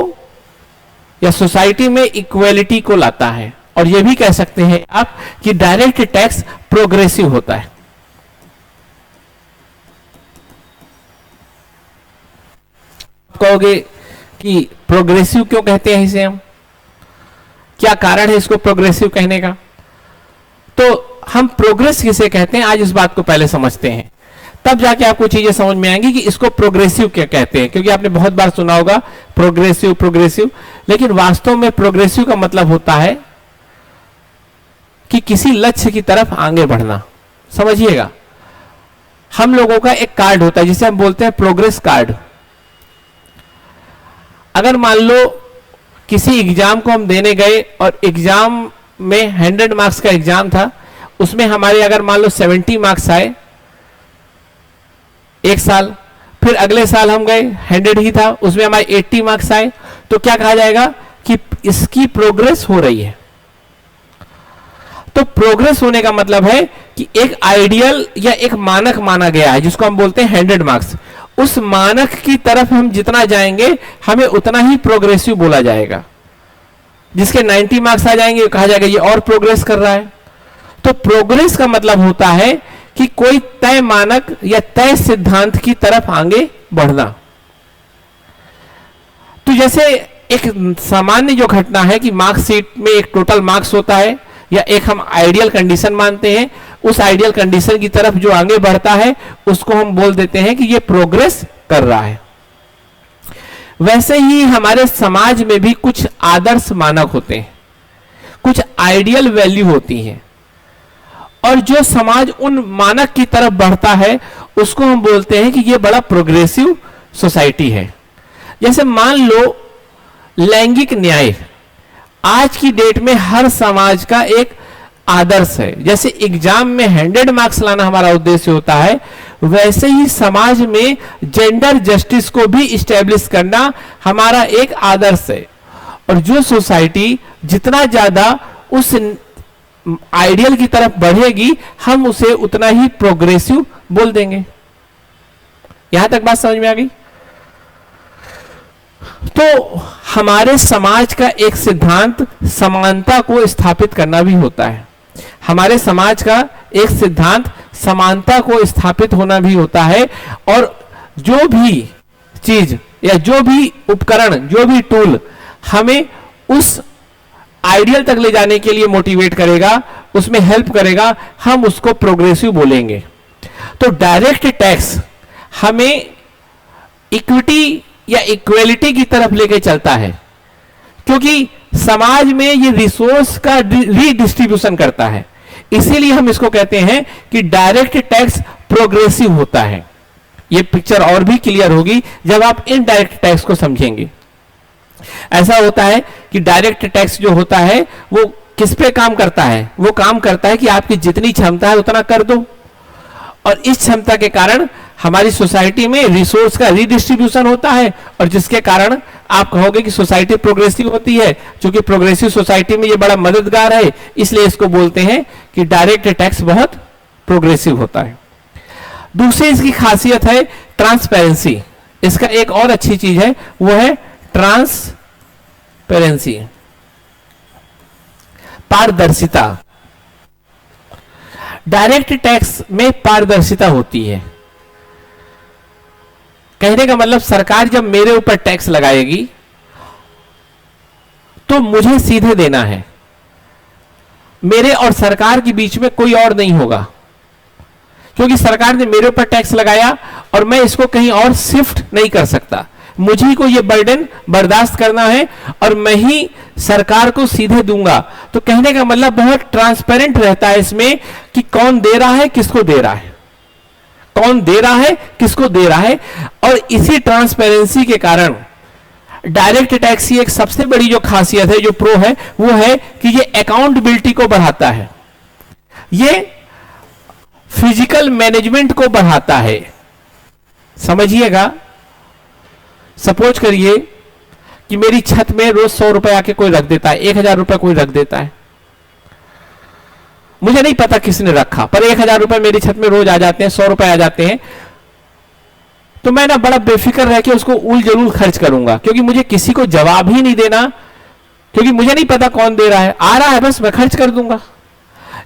या सोसाइटी में इक्वेलिटी को लाता है। और यह भी कह सकते हैं आप कि डायरेक्ट टैक्स प्रोग्रेसिव होता है। कहोगे कि प्रोग्रेसिव क्यों कहते हैं इसे हम, क्या कारण है इसको प्रोग्रेसिव कहने का। तो हम प्रोग्रेस किसे कहते हैं, आज इस बात को पहले समझते हैं। तब जाके आपको चीजें समझ में आएंगी कि इसको प्रोग्रेसिव क्या कहते हैं, क्योंकि आपने बहुत बार सुना होगा प्रोग्रेसिव प्रोग्रेसिव, लेकिन वास्तव में प्रोग्रेसिव का मतलब होता है कि किसी लक्ष्य की तरफ आगे बढ़ना। समझिएगा, हम लोगों का एक कार्ड होता है जिसे हम बोलते हैं प्रोग्रेस कार्ड। अगर मान लो किसी एग्जाम को हम देने गए और एग्जाम में 100 मार्क्स का एग्जाम था, उसमें हमारे अगर मान लो 70 मार्क्स आए एक साल, फिर अगले साल हम गए 100 ही था, उसमें हमारे 80 मार्क्स आए, तो क्या कहा जाएगा कि इसकी प्रोग्रेस हो रही है। तो प्रोग्रेस होने का मतलब है कि एक आइडियल या एक मानक माना गया है जिसको हम बोलते हैं 100 मार्क्स, उस मानक की तरफ हम जितना जाएंगे हमें उतना ही प्रोग्रेसिव बोला जाएगा। जिसके 90 मार्क्स आ जाएंगे कहा जाएगा ये और प्रोग्रेस कर रहा है। तो प्रोग्रेस का मतलब होता है कि कोई तय मानक या तय सिद्धांत की तरफ आगे बढ़ना। तो जैसे एक सामान्य जो घटना है कि मार्कशीट में एक टोटल मार्क्स होता है या एक हम आइडियल कंडीशन मानते हैं, उस आइडियल कंडीशन की तरफ जो आगे बढ़ता है उसको हम बोल देते हैं कि ये प्रोग्रेस कर रहा है। वैसे ही हमारे समाज में भी कुछ आदर्श मानक होते हैं, कुछ आइडियल वैल्यू होती हैं, और जो समाज उन मानक की तरफ बढ़ता है उसको हम बोलते हैं कि ये बड़ा प्रोग्रेसिव सोसाइटी है। जैसे मान लो लैंगिक न्याय आज की डेट में हर समाज का एक आदर्श है। जैसे एग्जाम में 100 मार्क्स लाना हमारा उद्देश्य होता है, वैसे ही समाज में जेंडर जस्टिस को भी इस्टेब्लिश करना हमारा एक आदर्श है। और जो सोसाइटी जितना ज्यादा उस आइडियल की तरफ बढ़ेगी हम उसे उतना ही प्रोग्रेसिव बोल देंगे। यहां तक बात समझ में आ गई? तो हमारे समाज का एक सिद्धांत समानता को स्थापित करना भी होता है। हमारे समाज का एक सिद्धांत समानता को स्थापित होना भी होता है। और जो भी चीज या जो भी उपकरण, जो भी टूल हमें उस आइडियल तक ले जाने के लिए मोटिवेट करेगा, उसमें हेल्प करेगा, हम उसको प्रोग्रेसिव बोलेंगे। तो डायरेक्ट टैक्स हमें इक्विटी या इक्वेलिटी की तरफ लेके चलता है, क्योंकि समाज में ये रिसोर्स का रीडिस्ट्रीब्यूशन करता है। इसीलिए हम इसको कहते हैं कि डायरेक्ट टैक्स प्रोग्रेसिव होता है। ये पिक्चर और भी क्लियर होगी जब आप इनडायरेक्ट टैक्स को समझेंगे। ऐसा होता है कि डायरेक्ट टैक्स जो होता है वो किस पे काम करता है? वो काम करता है कि आपकी जितनी क्षमता है उतना कर दो, और इस क्षमता के कारण हमारी सोसाइटी में रिसोर्स का रीडिस्ट्रीब्यूशन होता है, और जिसके कारण आप कहोगे कि सोसाइटी प्रोग्रेसिव होती है। क्योंकि प्रोग्रेसिव सोसाइटी में ये बड़ा मददगार है, इसलिए इसको बोलते हैं कि डायरेक्ट टैक्स बहुत प्रोग्रेसिव होता है। दूसरी इसकी खासियत है ट्रांसपेरेंसी। इसका एक और अच्छी चीज है, वो है ट्रांसपेरेंसी, पारदर्शिता। डायरेक्ट टैक्स में पारदर्शिता होती है। कहने का मतलब सरकार जब मेरे ऊपर टैक्स लगाएगी तो मुझे सीधे देना है, मेरे और सरकार के बीच में कोई और नहीं होगा, क्योंकि सरकार ने मेरे ऊपर टैक्स लगाया और मैं इसको कहीं और शिफ्ट नहीं कर सकता। मुझे को ये बर्डन बर्दाश्त करना है और मैं ही सरकार को सीधे दूंगा। तो कहने का मतलब बहुत ट्रांसपेरेंट रहता है इसमें कि कौन दे रहा है, किसको दे रहा है, कौन दे रहा है, किसको दे रहा है। और इसी ट्रांसपेरेंसी के कारण डायरेक्ट टैक्स की एक सबसे बड़ी जो खासियत है, जो प्रो है, वो है कि ये अकाउंटेबिलिटी को बढ़ाता है, ये फिजिकल मैनेजमेंट को बढ़ाता है। समझिएगा, सपोज करिए कि मेरी छत में रोज 100 रुपए आके कोई रख देता है, 1000 रुपए कोई रख देता है। मुझे नहीं पता किसने रखा, पर 1000 रुपए मेरी छत में रोज आ जाते हैं, 100 रुपए आ जाते हैं। तो मैं ना बड़ा बेफिक्र रह के उसको उल जरूर खर्च करूंगा, क्योंकि मुझे किसी को जवाब ही नहीं देना, क्योंकि मुझे नहीं पता कौन दे रहा है, आ रहा है बस मैं खर्च कर दूंगा।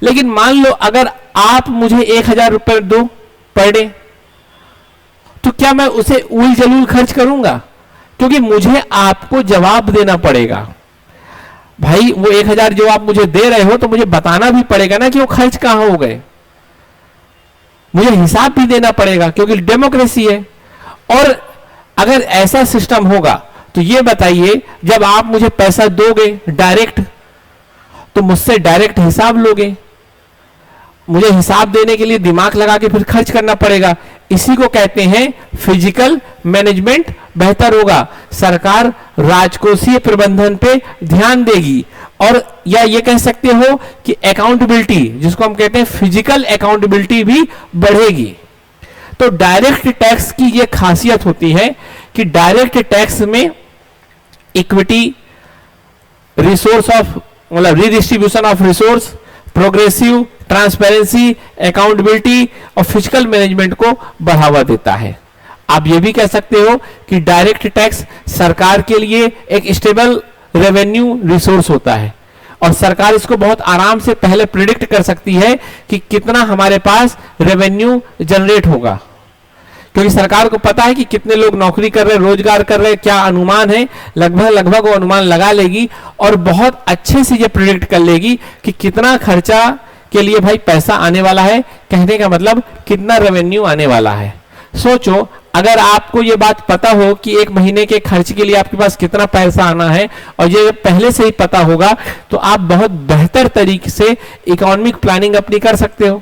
लेकिन मान लो अगर आप मुझे 1000 रुपए दो पर डे, तो क्या मैं उसे उल जलूल खर्च करूंगा? क्योंकि मुझे आपको जवाब देना पड़ेगा। भाई वो 1000 जो आप मुझे दे रहे हो तो मुझे बताना भी पड़ेगा ना कि वो खर्च कहां हो गए। मुझे हिसाब भी देना पड़ेगा क्योंकि डेमोक्रेसी है। और अगर ऐसा सिस्टम होगा तो ये बताइए, जब आप मुझे पैसा दोगे डायरेक्ट तो मुझसे डायरेक्ट हिसाब लोगे, मुझे हिसाब देने के लिए दिमाग लगा के फिर खर्च करना पड़ेगा। इसी को कहते हैं फिजिकल मैनेजमेंट बेहतर होगा, सरकार राजकोषीय प्रबंधन पे ध्यान देगी। और या ये कह सकते हो कि अकाउंटेबिलिटी, जिसको हम कहते हैं फिजिकल अकाउंटेबिलिटी, भी बढ़ेगी। तो डायरेक्ट टैक्स की ये खासियत होती है कि डायरेक्ट टैक्स में इक्विटी, रिसोर्स ऑफ मतलब redistribution of resource, progressive, transparency, accountability और फिजिकल मैनेजमेंट को बढ़ावा देता है। आप ये भी कह सकते हो कि डायरेक्ट टैक्स सरकार के लिए एक स्टेबल रेवेन्यू रिसोर्स होता है और सरकार इसको बहुत आराम से पहले प्रिडिक्ट कर सकती है कि कितना हमारे पास रेवेन्यू जनरेट होगा, क्योंकि सरकार को पता है कि कितने लोग नौकरी कर रहे हैं, रोजगार कर रहे हैं, क्या अनुमान है, लगभग वो अनुमान लगा लेगी और बहुत अच्छे से ये प्रिडिक्ट कर लेगी कि कितना खर्चा के लिए भाई पैसा आने वाला है, कहने का मतलब कितना रेवेन्यू आने वाला है। सोचो, अगर आपको ये बात पता हो कि एक महीने के खर्च के लिए आपके पास कितना पैसा आना है और ये पहले से ही पता होगा, तो आप बहुत बेहतर तरीके से इकोनॉमिक प्लानिंग अपनी कर सकते हो।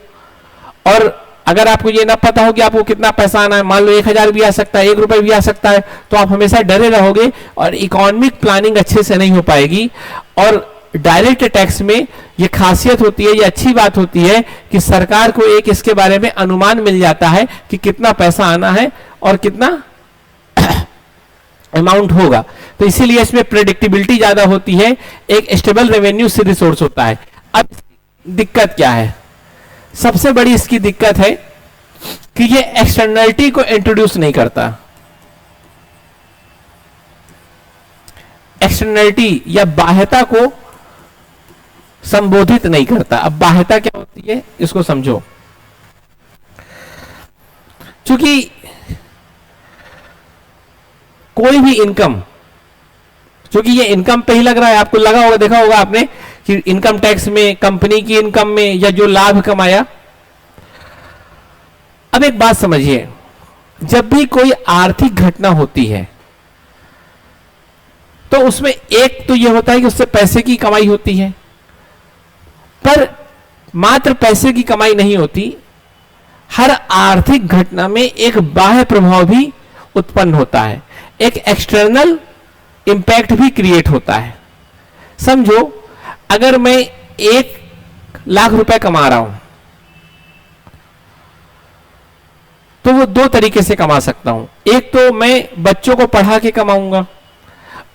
और अगर आपको ये ना पता हो कि आपको कितना पैसा आना है, मान लो 1000 भी आ सकता है, 1 रुपए भी आ सकता है, तो आप हमेशा डरे रहोगे और इकोनॉमिक प्लानिंग अच्छे से नहीं हो पाएगी। और डायरेक्ट टैक्स में ये खासियत होती है, ये अच्छी बात होती है कि सरकार को एक इसके बारे में अनुमान मिल जाता है कि कितना पैसा आना है और कितना अमाउंट होगा। तो इसीलिए इसमें प्रेडिक्टेबिलिटी ज्यादा होती है, एक स्टेबल रेवेन्यू से रिसोर्स होता है। अब दिक्कत क्या है? सबसे बड़ी इसकी दिक्कत है कि ये एक्सटर्नलिटी को इंट्रोड्यूस नहीं करता। एक्सटर्नलिटी या बाह्यता को संबोधित नहीं करता। अब बाह्यता क्या होती है इसको समझो। क्योंकि कोई भी इनकम, क्योंकि ये इनकम पे ही लग रहा है, आपको लगा होगा, देखा होगा आपने कि इनकम टैक्स में, कंपनी की इनकम में या जो लाभ कमाया। अब एक बात समझिए, जब भी कोई आर्थिक घटना होती है तो उसमें एक तो यह होता है कि उससे पैसे की कमाई होती है, पर मात्र पैसे की कमाई नहीं होती। हर आर्थिक घटना में एक बाह्य प्रभाव भी उत्पन्न होता है, एक एक्सटर्नल इंपैक्ट भी क्रिएट होता है। समझो, अगर मैं 1 लाख रुपए कमा रहा हूं तो वो 2 तरीके से कमा सकता हूं। एक तो मैं बच्चों को पढ़ा के कमाऊंगा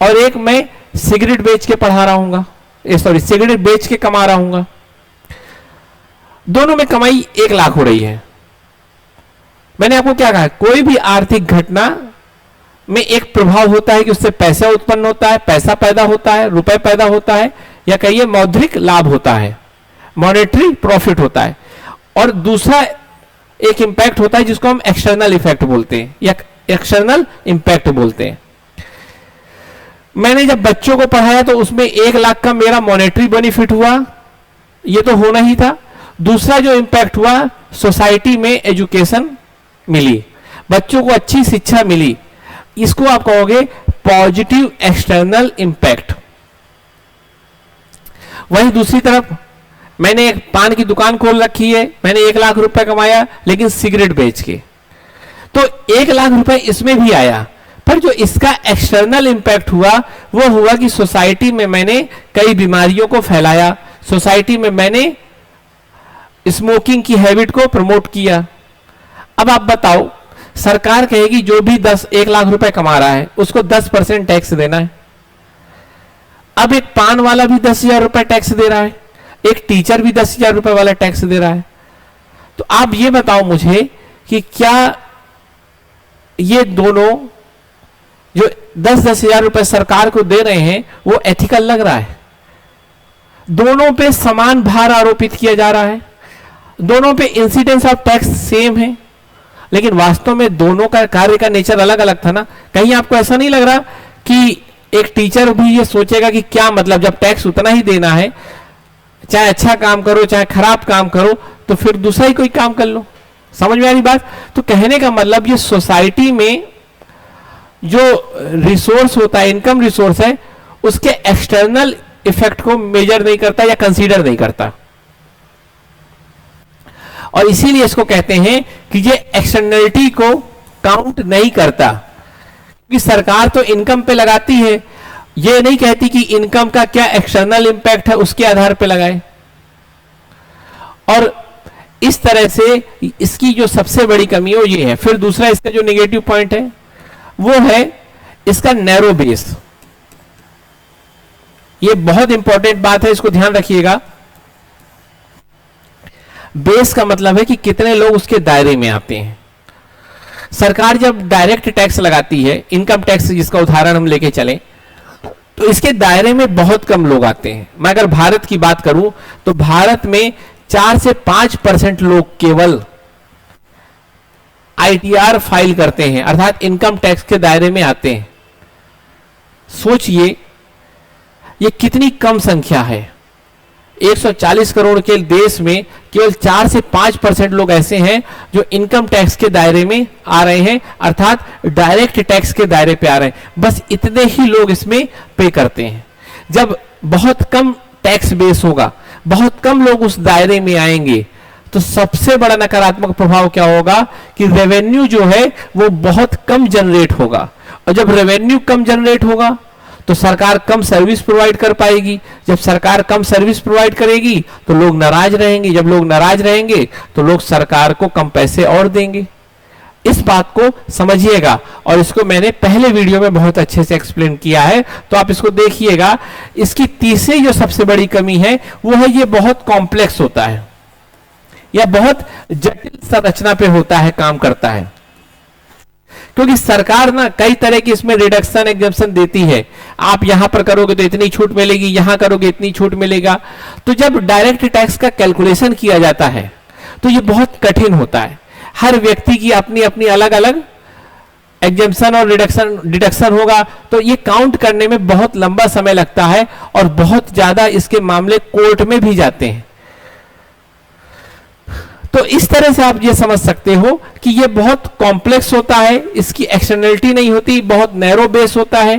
और एक मैं सिगरेट बेच के पढ़ा रहा हूंगा, सिगरेट बेच के कमा रहा हूंगा। दोनों में कमाई 1 लाख हो रही है। मैंने आपको क्या कहा, कोई भी आर्थिक घटना में एक प्रभाव होता है कि उससे पैसा उत्पन्न होता है, पैसा पैदा होता है, रुपए पैदा होता है, या कहिए मौद्रिक लाभ होता है, मॉनेटरी प्रॉफिट होता है। और दूसरा एक इंपैक्ट होता है जिसको हम एक्सटर्नल इफेक्ट बोलते हैं या एक्सटर्नल इंपैक्ट बोलते हैं। मैंने जब बच्चों को पढ़ाया तो उसमें 1 लाख का मेरा मॉनेटरी बेनिफिट हुआ, ये तो होना ही था। दूसरा जो इंपैक्ट हुआ, सोसाइटी में एजुकेशन मिली, बच्चों को अच्छी शिक्षा मिली, इसको आप कहोगे पॉजिटिव एक्सटर्नल इंपैक्ट। वहीं दूसरी तरफ मैंने एक पान की दुकान खोल रखी है, मैंने 1 लाख रुपए कमाया लेकिन सिगरेट बेच के, तो 1 लाख रुपए इसमें भी आया, पर जो इसका एक्सटर्नल इंपैक्ट हुआ वो हुआ कि सोसाइटी में मैंने कई बीमारियों को फैलाया, सोसाइटी में मैंने स्मोकिंग की हैबिट को प्रमोट किया। अब आप बताओ, सरकार कहेगी जो भी 1 लाख रुपए कमा रहा है उसको 10% टैक्स देना है। अब एक पान वाला भी 10,000 रुपए टैक्स दे रहा है, एक टीचर भी 10,000 रुपए वाला टैक्स दे रहा है। तो आप ये बताओ मुझे कि क्या ये दोनों जो 10-10 हजार रुपए सरकार को दे रहे हैं वो एथिकल लग रहा है? दोनों पे समान भार आरोपित किया जा रहा है, दोनों पे इंसिडेंस ऑफ टैक्स सेम है, लेकिन वास्तव में दोनों का कार्य का नेचर अलग अलग था ना। कहीं आपको ऐसा नहीं लग रहा कि एक टीचर भी ये सोचेगा कि क्या मतलब, जब टैक्स उतना ही देना है, चाहे अच्छा काम करो चाहे खराब काम करो, तो फिर दूसरा ही कोई काम कर लो। समझ में आ रही बात? तो कहने का मतलब ये सोसाइटी में जो रिसोर्स होता है, इनकम रिसोर्स है, उसके एक्सटर्नल इफेक्ट को मेजर नहीं करता या कंसीडर नहीं करता, और इसीलिए इसको कहते हैं कि ये एक्सटर्नलिटी को काउंट नहीं करता। कि सरकार तो इनकम पे लगाती है, ये नहीं कहती कि इनकम का क्या एक्सटर्नल इंपैक्ट है उसके आधार पे लगाए। और इस तरह से इसकी जो सबसे बड़ी कमी है वो ये है। फिर दूसरा इसका जो नेगेटिव पॉइंट है वो है इसका नैरो बेस। ये बहुत इंपॉर्टेंट बात है, इसको ध्यान रखिएगा। बेस का मतलब है कि कितने लोग उसके दायरे में आते हैं। सरकार जब डायरेक्ट टैक्स लगाती है, इनकम टैक्स जिसका उदाहरण हम लेके चलें, तो इसके दायरे में बहुत कम लोग आते हैं। मैं अगर भारत की बात करूं तो भारत में 4 से 5% लोग केवल आईटीआर फाइल करते हैं, अर्थात इनकम टैक्स के दायरे में आते हैं। सोचिए ये कितनी कम संख्या है। 140 करोड़ के देश में केवल 4 से 5% लोग ऐसे हैं जो इनकम टैक्स के दायरे में आ रहे हैं, अर्थात डायरेक्ट टैक्स के दायरे पे आ रहे हैं। बस इतने ही लोग इसमें पे करते हैं। जब बहुत कम टैक्स बेस होगा, बहुत कम लोग उस दायरे में आएंगे, तो सबसे बड़ा नकारात्मक प्रभाव क्या होगा कि रेवेन्यू जो है वो बहुत कम जनरेट होगा। और जब रेवेन्यू कम जनरेट होगा तो सरकार कम सर्विस प्रोवाइड कर पाएगी। जब सरकार कम सर्विस प्रोवाइड करेगी तो लोग नाराज रहेंगे। जब लोग नाराज रहेंगे तो लोग सरकार को कम पैसे और देंगे। इस बात को समझिएगा, और इसको मैंने पहले वीडियो में बहुत अच्छे से एक्सप्लेन किया है, तो आप इसको देखिएगा। इसकी तीसरी जो सबसे बड़ी कमी है वो है ये बहुत कॉम्प्लेक्स होता है, या बहुत जटिल संरचना पे होता है, काम करता है। क्योंकि सरकार ना कई तरह की इसमें रिडक्शन एग्जम्पशन देती है। आप यहां पर करोगे तो इतनी छूट मिलेगी, यहां करोगे इतनी छूट मिलेगा। तो जब डायरेक्ट टैक्स का कैलकुलेशन किया जाता है तो ये बहुत कठिन होता है। हर व्यक्ति की अपनी अपनी अलग अलग एग्जम्पशन और डिडक्शन होगा, तो ये काउंट करने में बहुत लंबा समय लगता है, और बहुत ज्यादा इसके मामले कोर्ट में भी जाते हैं। तो इस तरह से आप ये समझ सकते हो कि ये बहुत कॉम्प्लेक्स होता है, इसकी एक्सटर्नलिटी नहीं होती, बहुत नैरो बेस होता है।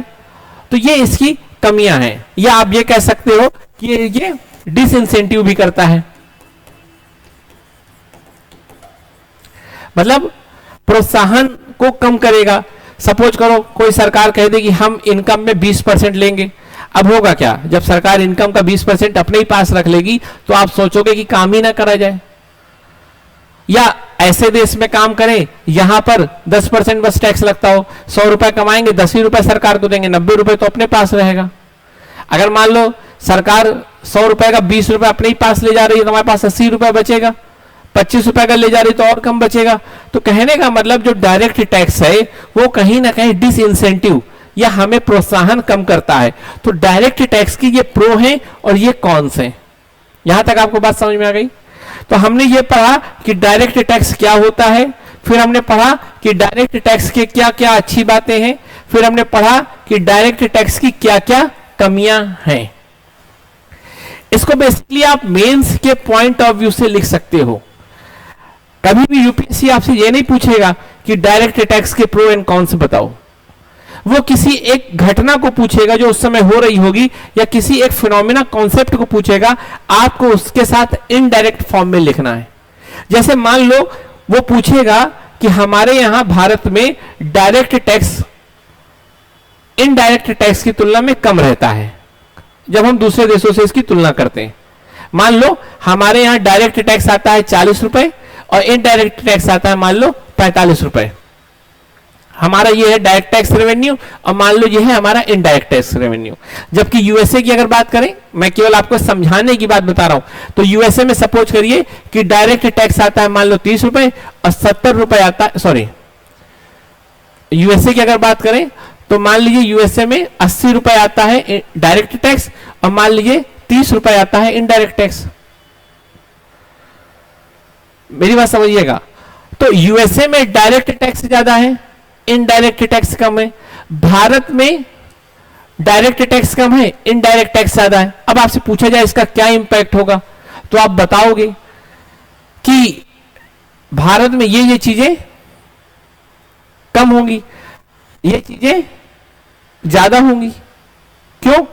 तो ये इसकी कमियां हैं, या आप ये कह सकते हो कि ये डिसइंसेंटिव भी करता है। मतलब प्रोत्साहन को कम करेगा। सपोज करो कोई सरकार कह दे कि हम इनकम में 20% लेंगे। अब होगा क्या, जब सरकार इनकम का 20% अपने ही पास रख लेगी तो आप सोचोगे कि काम ही ना करा जाए। या ऐसे देश में काम करें यहां पर 10% बस टैक्स लगता हो, 100 रुपए कमाएंगे 10 ही रुपए सरकार को देंगे, 90 रुपए तो अपने पास रहेगा। अगर मान लो सरकार 100 रुपए का 20 रुपए अपने ही पास ले जा रही है तो हमारे पास 80 रुपए बचेगा। 25 रुपए का ले जा रही तो और कम बचेगा। तो कहने का मतलब जो डायरेक्ट टैक्स है वो कहीं ना कहीं डिसइंसेंटिव या हमें प्रोत्साहन कम करता है। तो डायरेक्ट टैक्स की ये प्रो है और ये कॉन्स है। यहां तक आपको बात समझ में आ गई? तो हमने ये पढ़ा कि डायरेक्ट टैक्स क्या होता है, फिर हमने पढ़ा कि डायरेक्ट टैक्स के क्या क्या अच्छी बातें हैं, फिर हमने पढ़ा कि डायरेक्ट टैक्स की क्या क्या कमियां हैं। इसको बेसिकली आप मेंस के पॉइंट ऑफ व्यू से लिख सकते हो। कभी भी यूपीएससी आपसे ये नहीं पूछेगा कि डायरेक्ट टैक्स के प्रो एंड कॉन्स बताओ। वो किसी एक घटना को पूछेगा जो उस समय हो रही होगी, या किसी एक फिनोमिना कॉन्सेप्ट को पूछेगा, आपको उसके साथ इनडायरेक्ट फॉर्म में लिखना है। जैसे मान लो वो पूछेगा कि हमारे यहां भारत में डायरेक्ट टैक्स इनडायरेक्ट टैक्स की तुलना में कम रहता है जब हम दूसरे देशों से इसकी तुलना करते हैं। मान लो हमारे यहां डायरेक्ट टैक्स आता है 40 रुपए और इनडायरेक्ट टैक्स आता है मान लो 45 रुपए। हमारा ये है डायरेक्ट टैक्स रेवेन्यू और मान लो ये है हमारा इनडायरेक्ट टैक्स रेवेन्यू। जबकि यूएसए की अगर बात करें, मैं केवल आपको समझाने की बात बता रहा हूं, तो यूएसए में सपोज करिए कि डायरेक्ट टैक्स आता है मान लो 30 रुपए और 70 रुपए आता है, सॉरी यूएसए की अगर बात करें तो मान लीजिए यूएसए में 80 रुपए आता है डायरेक्ट टैक्स और मान लीजिए 30 रुपए आता है इनडायरेक्ट टैक्स। मेरी बात समझिएगा। तो यूएसए में डायरेक्ट टैक्स ज्यादा है, इनडायरेक्ट टैक्स कम है। भारत में डायरेक्ट टैक्स कम है, इनडायरेक्ट टैक्स ज्यादा है। अब आपसे पूछा जाए इसका क्या इंपैक्ट होगा, तो आप बताओगे कि भारत में ये चीजें कम होंगी, ये चीजें ज्यादा होंगी। क्यों?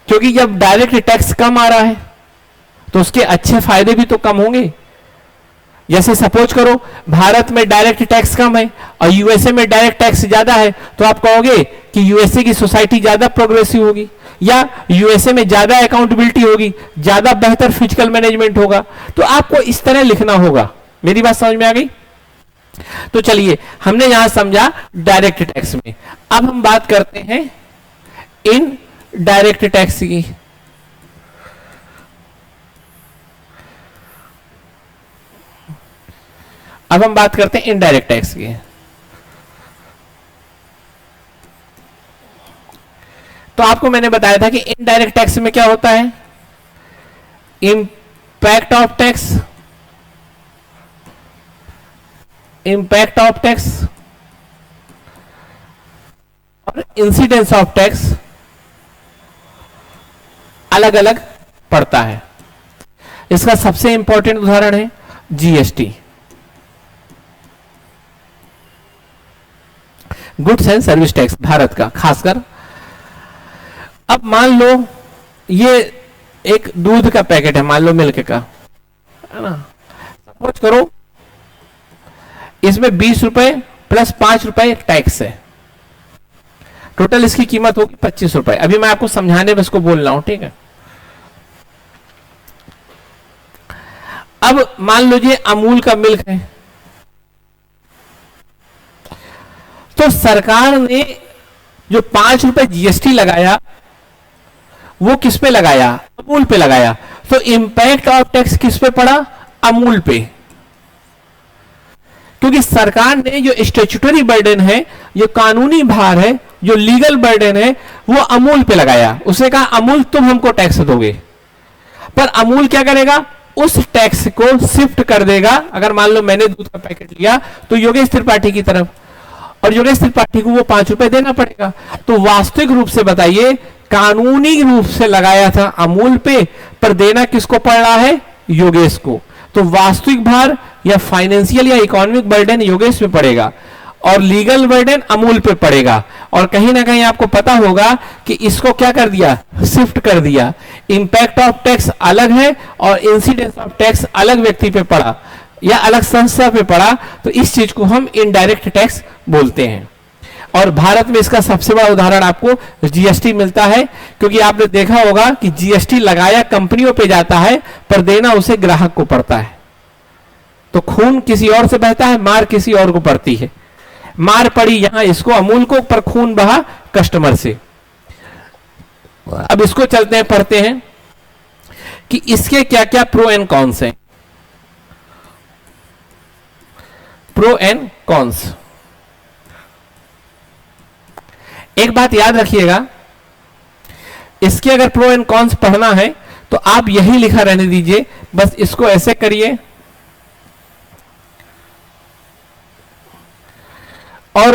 क्योंकि जब डायरेक्ट टैक्स कम आ रहा है तो उसके अच्छे फायदे भी तो कम होंगे। जैसे सपोज करो भारत में डायरेक्ट टैक्स कम है और यूएसए में डायरेक्ट टैक्स ज्यादा है, तो आप कहोगे कि यूएसए की सोसाइटी ज्यादा प्रोग्रेसिव होगी, या यूएसए में ज्यादा अकाउंटेबिलिटी होगी, ज्यादा बेहतर फिजिकल मैनेजमेंट होगा। तो आपको इस तरह लिखना होगा। मेरी बात समझ में आ गई? तो चलिए, हमने यहां समझा डायरेक्ट टैक्स में। अब हम बात करते हैं इन डायरेक्ट टैक्स की। अब हम बात करते हैं इनडायरेक्ट टैक्स की। तो आपको मैंने बताया था कि इनडायरेक्ट टैक्स में क्या होता है? Impact of tax, impact of tax और इंसिडेंस ऑफ टैक्स अलग अलग पड़ता है। इसका सबसे इंपॉर्टेंट उदाहरण है GST, goods and service tax, Bharat का खासकर। अब मान लो ये एक दूध का पैकेट है, मान लो मिल्क का, है ना। सपोज करो इसमें 20 रुपए प्लस 5 रुपए टैक्स है, टोटल इसकी कीमत होगी 25 रुपए। अभी मैं आपको समझाने में इसको बोल रहा हूं, ठीक है। अब मान लीजिए अमूल का मिल्क है, तो सरकार ने जो 5 रुपए जीएसटी लगाया वो किस पे लगाया? अमूल पे लगाया। तो इंपैक्ट ऑफ टैक्स किस पे पड़ा? अमूल पे। क्योंकि सरकार ने जो स्टैट्यूटरी बर्डन है, जो कानूनी भार है, जो लीगल बर्डन है, वो अमूल पे लगाया। उसने कहा अमूल तुम हमको टैक्स दोगे, पर अमूल क्या करेगा? उस टैक्स को शिफ्ट कर देगा। अगर मान लो मैंने दूध का पैकेट लिया तो योगेश त्रिपाठी की तरफ, और योगेश त्रिपाठी को वो 5 रुपए देना पड़ेगा। तो वास्तविक रूप से बताइए, कानूनी रूप से लगाया था अमूल पे, पर देना किसको पड़ रहा है? योगेश को। तो वास्तविक भार या फाइनेंशियल या इकोनॉमिक बर्डन योगेश पे पड़ेगा और लीगल बर्डन अमूल पे पड़ेगा। और कहीं ना कहीं आपको पता होगा कि इसको क्या कर दिया? शिफ्ट कर दिया। इंपैक्ट ऑफ टैक्स अलग है और इंसिडेंस ऑफ टैक्स अलग व्यक्ति पे पड़ा या अलग संस्था पे पड़ा। तो इस चीज को हम इनडायरेक्ट टैक्स बोलते हैं। और भारत में इसका सबसे बड़ा उदाहरण आपको जीएसटी मिलता है, क्योंकि आपने देखा होगा कि जीएसटी लगाया कंपनियों पे जाता है, पर देना उसे ग्राहक को पड़ता है। तो खून किसी और से बहता है, मार किसी और को पड़ती है। मार पड़ी यहां इसको अमूल को, पर खून बहा कस्टमर से। अब इसको चलते हैं, पढ़ते हैं कि इसके क्या क्या प्रो एंड कॉन्स हैं। प्रो एंड कॉन्स, एक बात याद रखिएगा, इसके अगर प्रो एंड कॉन्स पढ़ना है तो आप यही लिखा रहने दीजिए, बस इसको ऐसे करिए और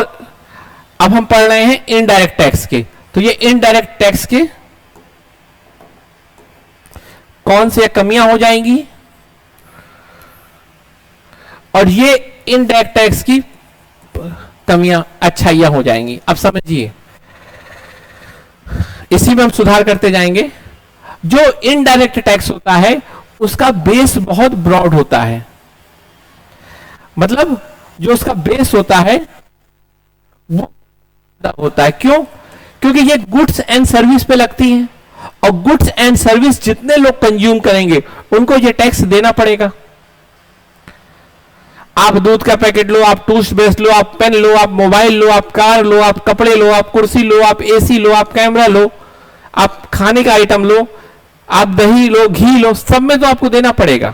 अब हम पढ़ रहे हैं इनडायरेक्ट टैक्स के। तो ये इनडायरेक्ट टैक्स के कौन सी कमियां हो जाएंगी और ये इनडायरेक्ट टैक्स की कमियां अच्छाइयां हो जाएंगी। अब समझिए, इसी में हम सुधार करते जाएंगे। जो इनडायरेक्ट टैक्स होता है उसका बेस बहुत ब्रॉड होता है, मतलब जो उसका बेस होता है वो होता है। क्यों? क्योंकि ये गुड्स एंड सर्विस पे लगती हैं, और गुड्स एंड सर्विस जितने लोग कंज्यूम करेंगे उनको ये टैक्स देना पड़ेगा। आप दूध का पैकेट लो, आप टूथपेस्ट लो, आप पेन लो, आप मोबाइल लो, आप कार लो, आप कपड़े लो, आप कुर्सी लो, आप एसी लो, आप कैमरा लो, आप खाने का आइटम लो, आप दही लो, घी लो, सब में तो आपको देना पड़ेगा।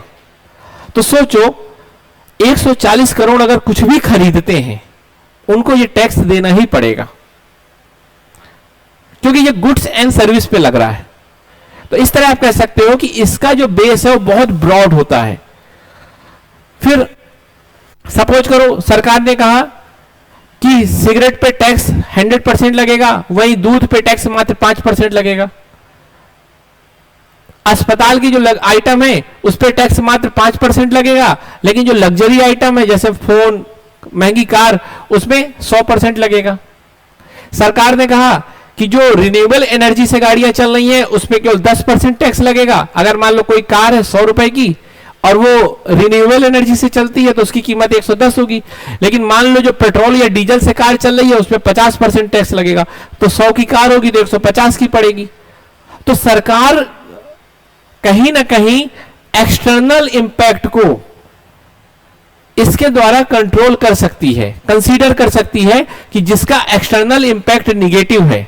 तो सोचो 140 करोड़ अगर कुछ भी खरीदते हैं उनको ये टैक्स देना ही पड़ेगा, क्योंकि ये गुड्स एंड सर्विस पे लग रहा है। तो इस तरह आप कह सकते हो कि इसका जो बेस है वो बहुत ब्रॉड होता है। फिर सपोज करो सरकार ने कहा कि सिगरेट पे टैक्स 100% लगेगा, वहीं दूध पे टैक्स मात्र 5% लगेगा। अस्पताल की जो आइटम है उस पर टैक्स मात्र 5% लगेगा, लेकिन जो लग्जरी आइटम है जैसे फोन, महंगी कार, उसमें 100% लगेगा। सरकार ने कहा कि जो रिन्यूएबल एनर्जी से गाड़ियां चल रही हैं उस पर केवल 10% टैक्स लगेगा। अगर मान लो कोई कार है 100 रुपए की और वो रिन्यूएबल एनर्जी से चलती है तो उसकी कीमत 110 होगी, लेकिन मान लो जो पेट्रोल या डीजल से कार चल रही है उस पर 50% टैक्स लगेगा, तो 100 की कार होगी तो 150 की पड़ेगी। तो सरकार कहीं ना कहीं एक्सटर्नल इंपैक्ट को इसके द्वारा कंट्रोल कर सकती है, कंसीडर कर सकती है कि जिसका एक्सटर्नल इंपैक्ट निगेटिव है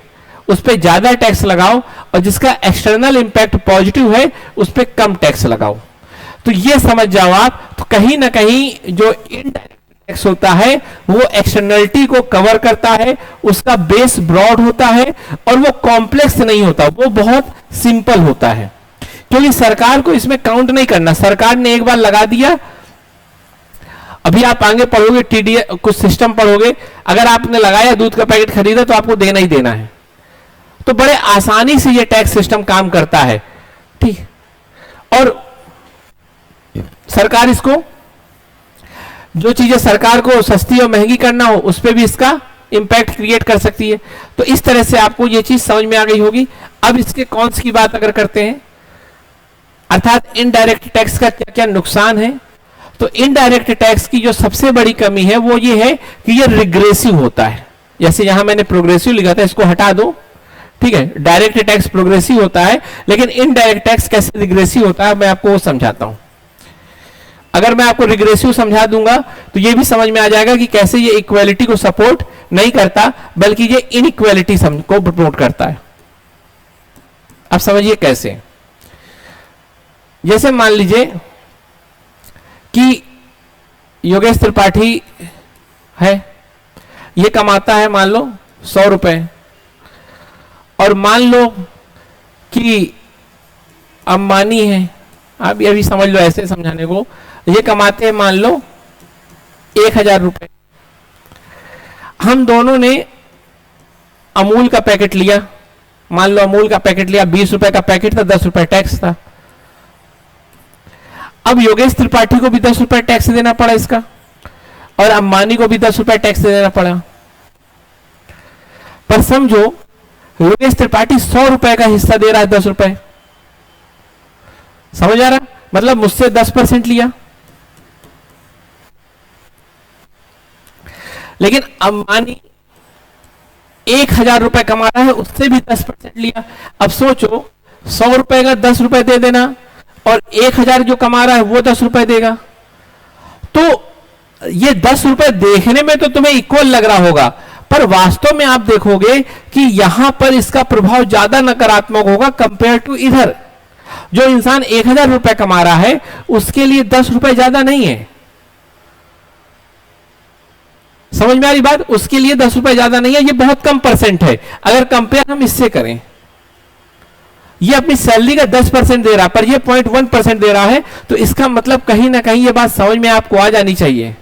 उस पर ज्यादा टैक्स लगाओ और जिसका एक्सटर्नल इंपैक्ट पॉजिटिव है उस पर कम टैक्स लगाओ। तो ये समझ जाओ आप, तो कहीं ना कहीं जो इनडायरेक्ट टैक्स होता है वो एक्सटर्नलिटी को कवर करता है, उसका बेस ब्रॉड होता है और वो कॉम्प्लेक्स नहीं होता, वो बहुत सिंपल होता है, क्योंकि सरकार को इसमें काउंट नहीं करना। सरकार ने एक बार लगा दिया, अभी आप आगे पढ़ोगे टीडीएस कुछ सिस्टम पढ़ोगे, अगर आपने लगाया दूध का पैकेट खरीदा तो आपको देना ही देना है। तो बड़े आसानी से ये टैक्स सिस्टम काम करता है, ठीक। और सरकार इसको, जो चीजें सरकार को सस्ती और महंगी करना हो उस पर भी इसका इंपैक्ट क्रिएट कर सकती है। तो इस तरह से आपको ये चीज समझ में आ गई होगी। अब इसके कॉन्स की बात अगर करते हैं, अर्थात इनडायरेक्ट टैक्स का क्या क्या नुकसान है, तो इनडायरेक्ट टैक्स की जो सबसे बड़ी कमी है वो ये है कि ये रिग्रेसिव होता है। जैसे यहां मैंने प्रोग्रेसिव लिखा था, इसको हटा दो, ठीक है। डायरेक्ट टैक्स प्रोग्रेसिव होता है, लेकिन इनडायरेक्ट टैक्स कैसे रिग्रेसिव होता है मैं आपको वो समझाता हूं। अगर मैं आपको रिग्रेसिव समझा दूंगा तो ये भी समझ में आ जाएगा कि कैसे ये इक्वालिटी को सपोर्ट नहीं करता बल्कि ये इनइक्वालिटी को प्रमोट करता है। अब समझिए कैसे। जैसे मान लीजिए कि योगेश त्रिपाठी है, ये कमाता है मान लो 100 रुपए, और मान लो कि अंबानी है, आप ये भी समझ लो ऐसे समझाने को, ये कमाते हैं मान लो 1000 रुपए। हम दोनों ने अमूल का पैकेट लिया, मान लो अमूल का पैकेट लिया, 20 रुपए का पैकेट था, 10 रुपए टैक्स था। अब योगेश त्रिपाठी को भी 10 रुपए टैक्स देना पड़ा इसका, और अंबानी को भी 10 रुपए टैक्स देना पड़ा। पर समझो योगेश त्रिपाठी 100 रुपए का हिस्सा दे रहा है, 10 रुपए, समझ आ रहा, मतलब मुझसे 10% लिया। लेकिन अंबानी 1000 रुपए कमा रहा है, उससे भी 10% लिया। अब सोचो 100 रुपए का 10 रुपए दे देना और 1000 जो कमा रहा है वो 10 रुपए देगा, तो ये 10 रुपए देखने में तो तुम्हें इक्वल लग रहा होगा, पर वास्तव में आप देखोगे कि यहां पर इसका प्रभाव ज्यादा नकारात्मक होगा कंपेयर टू इधर। जो इंसान 1000 रुपए कमा रहा है उसके लिए 10 रुपए ज्यादा नहीं है, समझ में आ रही बात, उसके लिए 10 रुपए ज्यादा नहीं है, ये बहुत कम परसेंट है अगर कंपेयर हम इससे करें। ये अपनी सैलरी का 10% दे रहा है पर ये 0.1% दे रहा है, तो इसका मतलब कहीं ना कहीं ये बात समझ में आपको आ जानी चाहिए,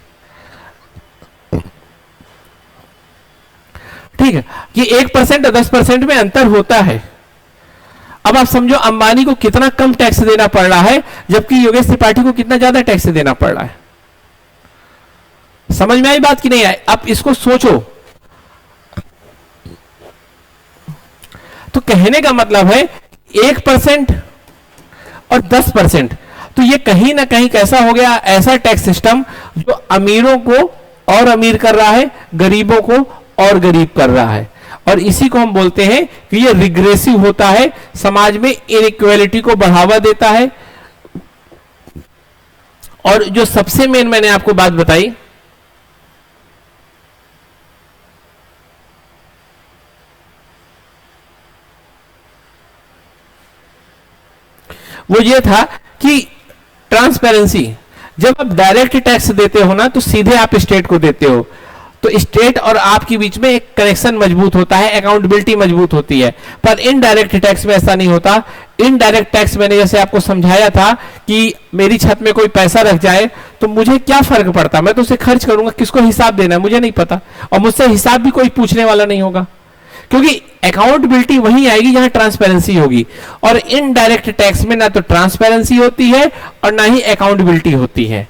ठीक है, कि 1% और 10% में अंतर होता है। अब आप समझो अंबानी को कितना कम टैक्स देना पड़ रहा है जबकि योगेश त्रिपाठी को कितना ज्यादा टैक्स देना पड़ रहा है। समझ में आई बात कि नहीं आई? आप इसको सोचो। तो कहने का मतलब है 1% और 10%, तो ये कहीं ना कहीं कैसा हो गया, ऐसा टैक्स सिस्टम जो अमीरों को और अमीर कर रहा है, गरीबों को और गरीब कर रहा है, और इसी को हम बोलते हैं कि ये रिग्रेसिव होता है, समाज में इनइक्वालिटी को बढ़ावा देता है। और जो सबसे मेन मैंने आपको बात बताई, वो ये था कि ट्रांसपेरेंसी। जब आप डायरेक्ट टैक्स देते हो ना तो सीधे आप स्टेट को देते हो, तो स्टेट और आपके बीच में एक कनेक्शन मजबूत होता है, अकाउंटेबिलिटी मजबूत होती है। पर इनडायरेक्ट टैक्स में ऐसा नहीं होता। इनडायरेक्ट टैक्स मैंने जैसे आपको समझाया था कि मेरी छत में कोई पैसा रख जाए तो मुझे क्या फर्क पड़ता, मैं तो उसे खर्च करूंगा, किसको हिसाब देना है मुझे नहीं पता, और मुझसे हिसाब भी कोई पूछने वाला नहीं होगा, क्योंकि अकाउंटेबिलिटी वहीं आएगी जहां ट्रांसपेरेंसी होगी, और इनडायरेक्ट टैक्स में ना तो ट्रांसपेरेंसी होती है और ना ही अकाउंटेबिलिटी होती है।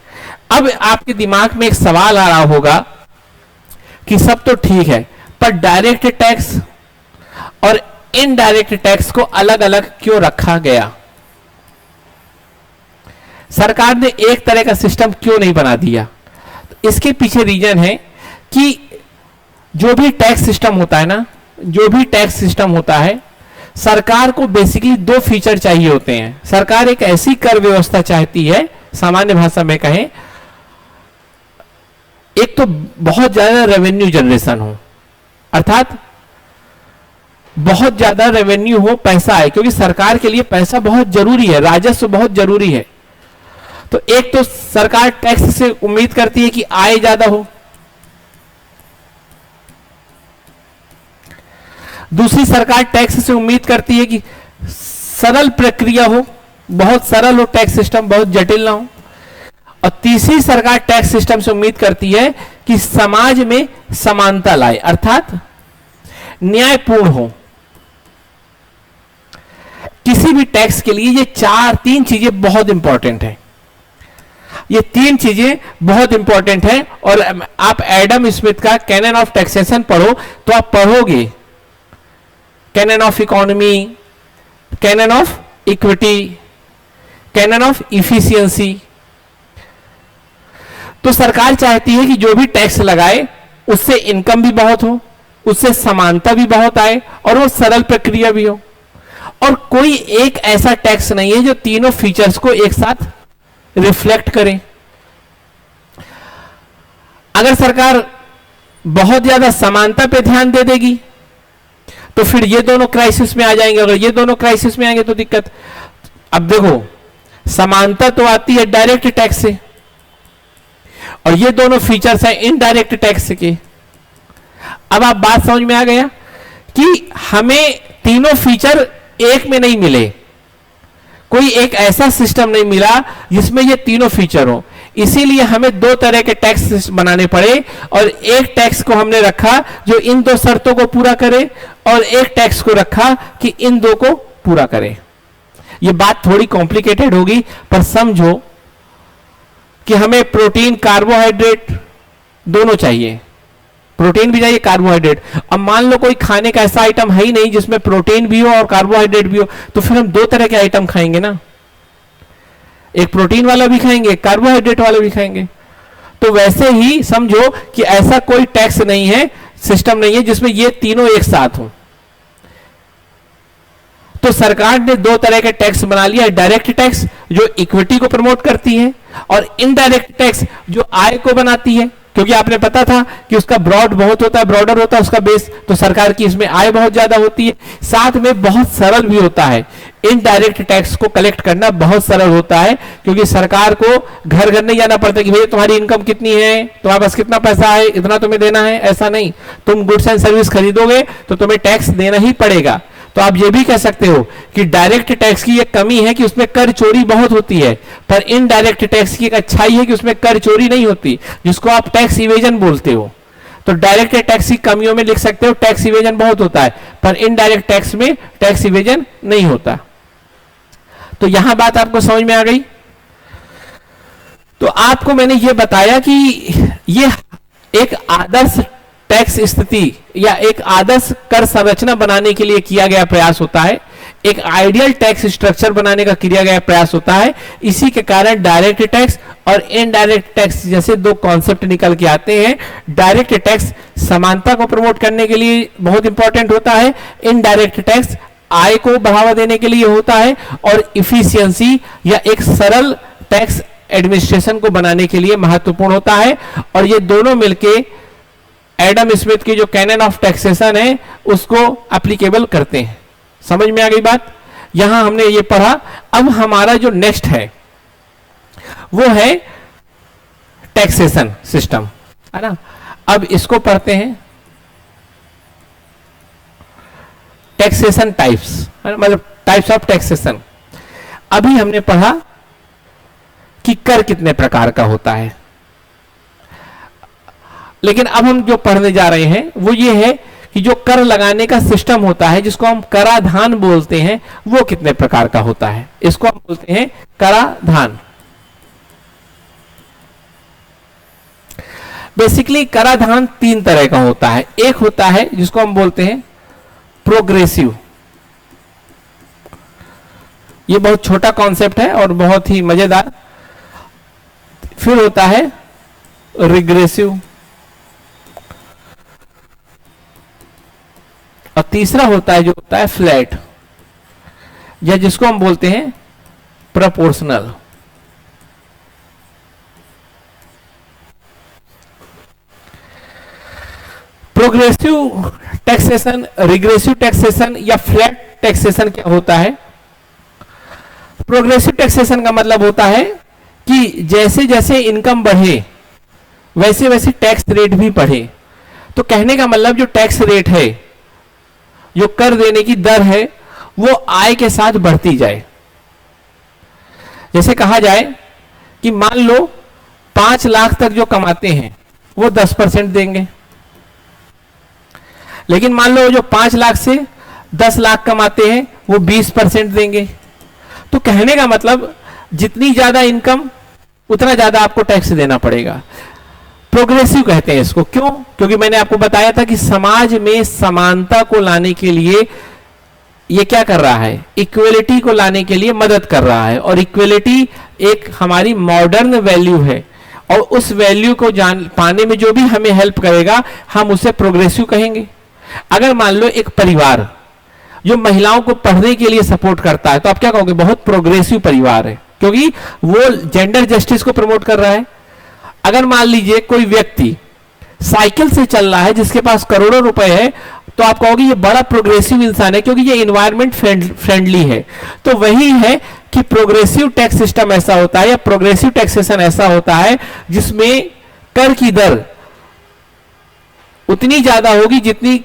अब आपके दिमाग में एक सवाल आ रहा होगा कि सब तो ठीक है, पर डायरेक्ट टैक्स और इनडायरेक्ट टैक्स को अलग अलग क्यों रखा गया? सरकार ने एक तरह का सिस्टम क्यों नहीं बना दिया? तो इसके पीछे रीजन है कि जो भी टैक्स सिस्टम होता है ना, जो भी टैक्स सिस्टम होता है, सरकार को बेसिकली दो फीचर चाहिए होते हैं। सरकार एक ऐसी कर व्यवस्था चाहती है, सामान्य भाषा में कहें, एक तो बहुत ज्यादा रेवेन्यू जनरेशन हो, अर्थात बहुत ज्यादा रेवेन्यू हो, पैसा आए, क्योंकि सरकार के लिए पैसा बहुत जरूरी है, राजस्व बहुत जरूरी है। तो एक तो सरकार टैक्स से उम्मीद करती है कि आय ज्यादा हो, दूसरी सरकार टैक्स से उम्मीद करती है कि सरल प्रक्रिया हो, बहुत सरल हो टैक्स सिस्टम, बहुत जटिल ना हो, और तीसरी सरकार टैक्स सिस्टम से उम्मीद करती है कि समाज में समानता लाए, अर्थात न्यायपूर्ण हो। किसी भी टैक्स के लिए ये तीन चीजें बहुत इंपॉर्टेंट है, ये तीन चीजें बहुत इंपॉर्टेंट है। और आप एडम स्मिथ का कैनन ऑफ टैक्सेशन पढ़ो तो आप पढ़ोगे canon of economy, canon of equity, canon of efficiency. तो सरकार चाहती है कि जो भी टैक्स लगाए उससे इनकम भी बहुत हो, उससे समानता भी बहुत आए, और वो सरल प्रक्रिया भी हो। और कोई एक ऐसा टैक्स नहीं है जो तीनों फीचर्स को एक साथ रिफ्लेक्ट करें। अगर सरकार बहुत ज्यादा समानता पे ध्यान दे देगी तो फिर ये दोनों क्राइसिस में आ जाएंगे, अगर ये दोनों क्राइसिस में आएंगे तो दिक्कत। अब देखो, समानता तो आती है डायरेक्ट टैक्स से, और ये दोनों फीचर्स हैं इनडायरेक्ट टैक्स के। अब आप बात समझ में आ गया कि हमें तीनों फीचर एक में नहीं मिले, कोई एक ऐसा सिस्टम नहीं मिला जिसमें ये तीनों फीचर हो, इसीलिए हमें दो तरह के टैक्स बनाने पड़े, और एक टैक्स को हमने रखा जो इन दो शर्तों को पूरा करे, और एक टैक्स को रखा कि इन दो को पूरा करे। ये बात थोड़ी कॉम्प्लिकेटेड होगी, पर समझो कि हमें प्रोटीन कार्बोहाइड्रेट दोनों चाहिए, प्रोटीन भी चाहिए कार्बोहाइड्रेट। अब मान लो कोई खाने का ऐसा आइटम है ही नहीं जिसमें प्रोटीन भी हो और कार्बोहाइड्रेट भी हो, तो फिर हम दो तरह के आइटम खाएंगे ना, एक प्रोटीन वाला भी खाएंगे, एक कार्बोहाइड्रेट वाला भी खाएंगे। तो वैसे ही समझो कि ऐसा कोई टैक्स नहीं है, सिस्टम नहीं है जिसमें ये तीनों एक साथ हो। तो सरकार ने दो तरह के टैक्स बना लिया, डायरेक्ट टैक्स जो इक्विटी को प्रमोट करती है, और इनडायरेक्ट टैक्स जो आय को बनाती है, क्योंकि आपने पता था कि उसका ब्रॉड बहुत होता है, ब्रॉडर होता है उसका बेस, तो सरकार की इसमें आय बहुत ज्यादा होती है, साथ में बहुत सरल भी होता है। इनडायरेक्ट टैक्स को कलेक्ट करना बहुत सरल होता है, क्योंकि सरकार को घर घर नहीं जाना पड़ता कि भैया तुम्हारी इनकम कितनी है, तुम्हारे पास कितना पैसा है, इतना तुम्हें देना है, ऐसा नहीं। तुम गुड्स एंड सर्विस खरीदोगे तो तुम्हें टैक्स देना ही पड़ेगा। तो आप ये भी कह सकते हो कि डायरेक्ट टैक्स की एक कमी है कि उसमें कर चोरी बहुत होती है, पर इनडायरेक्ट टैक्स की एक अच्छाई है कि उसमें कर चोरी नहीं होती, जिसको आप टैक्स इवेजन बोलते हो। तो डायरेक्ट टैक्स की कमियों में लिख सकते हो टैक्स इवेजन बहुत होता है, पर इनडायरेक्ट टैक्स में टैक्स इवेजन नहीं होता। तो यहां बात आपको समझ में आ गई। तो आपको मैंने ये बताया कि ये एक आदर्श टैक्स स्थिति या एक आदर्श कर संरचना बनाने के लिए किया गया प्रयास होता है, एक आइडियल टैक्स स्ट्रक्चर बनाने का किया गया प्रयास होता है। इसी के कारण डायरेक्ट टैक्स और इनडायरेक्ट टैक्स जैसे दो कॉन्सेप्ट निकल के आते हैं। डायरेक्ट टैक्स समानता को प्रमोट करने के लिए बहुत इंपॉर्टेंट होता है, इनडायरेक्ट टैक्स आय को बढ़ावा देने के लिए होता है, और इफिशियंसी या एक सरल टैक्स एडमिनिस्ट्रेशन को बनाने के लिए महत्वपूर्ण होता है। और ये दोनों मिलके एडम स्मिथ की जो कैनन ऑफ टैक्सेशन है उसको एप्लीकेबल करते हैं। समझ में आ गई बात? यहां हमने ये पढ़ा। अब हमारा जो नेक्स्ट है वो है टैक्सेशन सिस्टम, है ना। अब इसको पढ़ते हैं, टैक्सेशन टाइप्स, मतलब टाइप्स ऑफ टैक्सेशन। अभी हमने पढ़ा कि कर कितने प्रकार का होता है, लेकिन अब हम जो पढ़ने जा रहे हैं वो ये है कि जो कर लगाने का सिस्टम होता है जिसको हम कराधान बोलते हैं वो कितने प्रकार का होता है। इसको हम बोलते हैं कराधान। बेसिकली कराधान तीन तरह का होता है। एक होता है जिसको हम बोलते हैं प्रोग्रेसिव, ये बहुत छोटा कॉन्सेप्ट है और बहुत ही मजेदार। फिर होता है रिग्रेसिव, और तीसरा होता है जो होता है फ्लैट, या जिसको हम बोलते हैं proportional. Progressive taxation, regressive taxation या फ्लैट टैक्सेशन क्या होता है? प्रोग्रेसिव टैक्सेशन का मतलब होता है कि जैसे जैसे इनकम बढ़े वैसे वैसे टैक्स रेट भी बढ़े। तो कहने का मतलब जो टैक्स रेट है, जो कर देने की दर है, वो आय के साथ बढ़ती जाए। जैसे कहा जाए कि मान लो 5 लाख तक जो कमाते हैं वो 10% देंगे, लेकिन मान लो जो 5 लाख से 10 लाख कमाते हैं वो 20% देंगे। तो कहने का मतलब जितनी ज्यादा इनकम उतना ज्यादा आपको टैक्स देना पड़ेगा। प्रोग्रेसिव कहते हैं इसको। क्यों? क्योंकि मैंने आपको बताया था कि समाज में समानता को लाने के लिए ये क्या कर रहा है, इक्वलिटी को लाने के लिए मदद कर रहा है। और इक्वलिटी एक हमारी मॉडर्न वैल्यू है, और उस वैल्यू को पाने में जो भी हमें हेल्प करेगा हम उसे प्रोग्रेसिव कहेंगे। अगर मान लो एक परिवार जो महिलाओं को पढ़ने के लिए सपोर्ट करता है तो आप क्या कहोगे? बहुत प्रोग्रेसिव परिवार है, क्योंकि वो जेंडर जस्टिस को प्रमोट कर रहा है। अगर मान लीजिए कोई व्यक्ति साइकिल से चल रहा है जिसके पास करोड़ों रुपए है, तो आप कहोगे ये बड़ा प्रोग्रेसिव इंसान है, क्योंकि ये इन्वायरमेंट फ्रेंडली है। तो वही है कि प्रोग्रेसिव टैक्स सिस्टम ऐसा होता है, या प्रोग्रेसिव टैक्सेशन ऐसा होता है जिसमें कर की दर उतनी ज्यादा होगी जितनी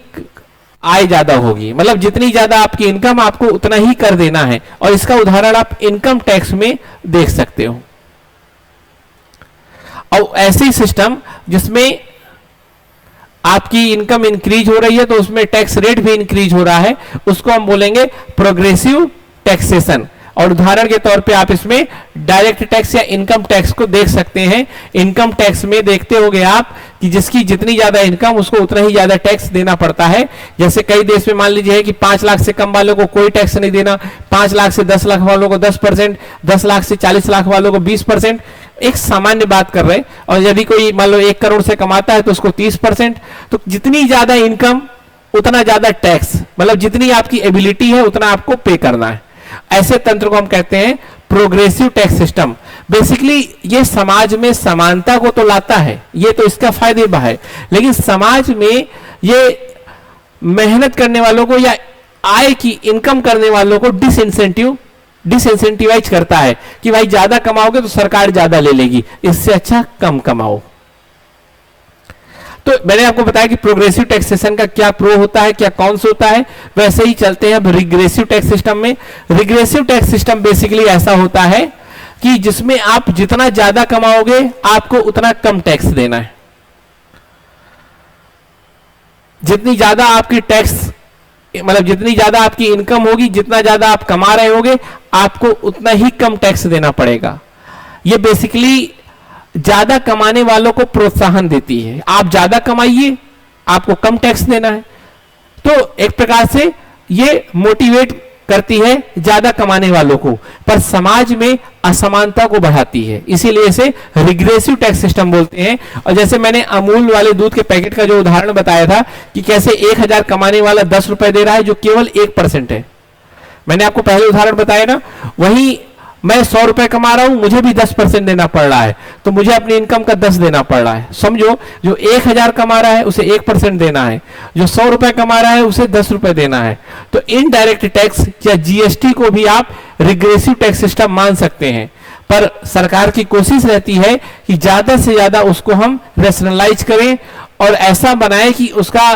आय ज्यादा होगी। मतलब जितनी ज्यादा आपकी इनकम, आपको उतना ही कर देना है। और इसका उदाहरण आप इनकम टैक्स में देख सकते हो। और ऐसे ही सिस्टम जिसमें आपकी इनकम इंक्रीज हो रही है तो उसमें टैक्स रेट भी इंक्रीज हो रहा है, उसको हम बोलेंगे प्रोग्रेसिव टैक्सेशन। और उदाहरण के तौर पे आप इसमें डायरेक्ट टैक्स या इनकम टैक्स को देख सकते हैं। इनकम टैक्स में देखते होंगे आप कि जिसकी जितनी ज्यादा इनकम उसको उतना ही ज्यादा टैक्स देना पड़ता है। जैसे कई देश में मान लीजिए कि 5 लाख से कम वालों को कोई टैक्स नहीं देना, 5 लाख से 10 लाख वालों को 10%, 10 लाख से 40 लाख वालों को 20%। एक सामान्य बात कर रहे हैं। और यदि कोई मान लो 1 करोड़ से कमाता है तो उसको 30%। तो जितनी ज्यादा इनकम उतना ज्यादा टैक्स, मतलब जितनी आपकी एबिलिटी है उतना आपको पे करना है। ऐसे तंत्र को हम कहते हैं प्रोग्रेसिव टैक्स सिस्टम। बेसिकली ये समाज में समानता को तो लाता है, ये तो इसका फायदा है, लेकिन समाज में ये मेहनत करने वालों को या आय की इनकम करने वालों को डिसइंसेंटिवाइज करता है कि भाई ज्यादा कमाओगे तो सरकार ज्यादा ले लेगी, इससे अच्छा कम कमाओ। तो मैंने आपको बताया कि प्रोग्रेसिव टैक्सेशन का क्या प्रो होता है, क्या कॉन्स होता है। वैसे ही चलते हैं अब रिग्रेसिव टैक्स सिस्टम में। रिग्रेसिव टैक्स सिस्टम बेसिकली ऐसा होता है कि जिसमें आप जितना ज्यादा कमाओगे आपको उतना कम टैक्स देना है। जितनी ज्यादा आपकी टैक्स, मतलब जितनी ज्यादा आपकी इनकम होगी, जितना ज्यादा आप कमा रहे होगे, आपको उतना ही कम टैक्स देना पड़ेगा। ये बेसिकली ज्यादा कमाने वालों को प्रोत्साहन देती है। आप ज्यादा कमाइए, आपको कम टैक्स देना है। तो एक प्रकार से ये मोटिवेट करती है ज्यादा कमाने वालों को, पर समाज में असमानता को बढ़ाती है। इसीलिए इसे रिग्रेसिव टैक्स सिस्टम बोलते हैं। और जैसे मैंने अमूल वाले दूध के पैकेट का जो उदाहरण बताया था कि कैसे 1000 कमाने वाला 10 रुपए दे रहा है, जो केवल 1% है। मैंने आपको पहले उदाहरण बताया ना, वही मैं 100 रुपए कमा रहा हूं, मुझे भी 10% देना पड़ रहा है, तो मुझे अपनी इनकम का 10 देना पड़ रहा है। समझो, जो 1000 कमा रहा है उसे 1% देना है, जो 100 रुपए कमा रहा है उसे 10 रुपए देना है। तो इनडायरेक्ट टैक्स या जीएसटी को भी आप रिग्रेसिव टैक्स सिस्टम मान सकते हैं, पर सरकार की कोशिश रहती है कि ज्यादा से ज्यादा उसको हम रैशनलाइज करें और ऐसा बनाए कि उसका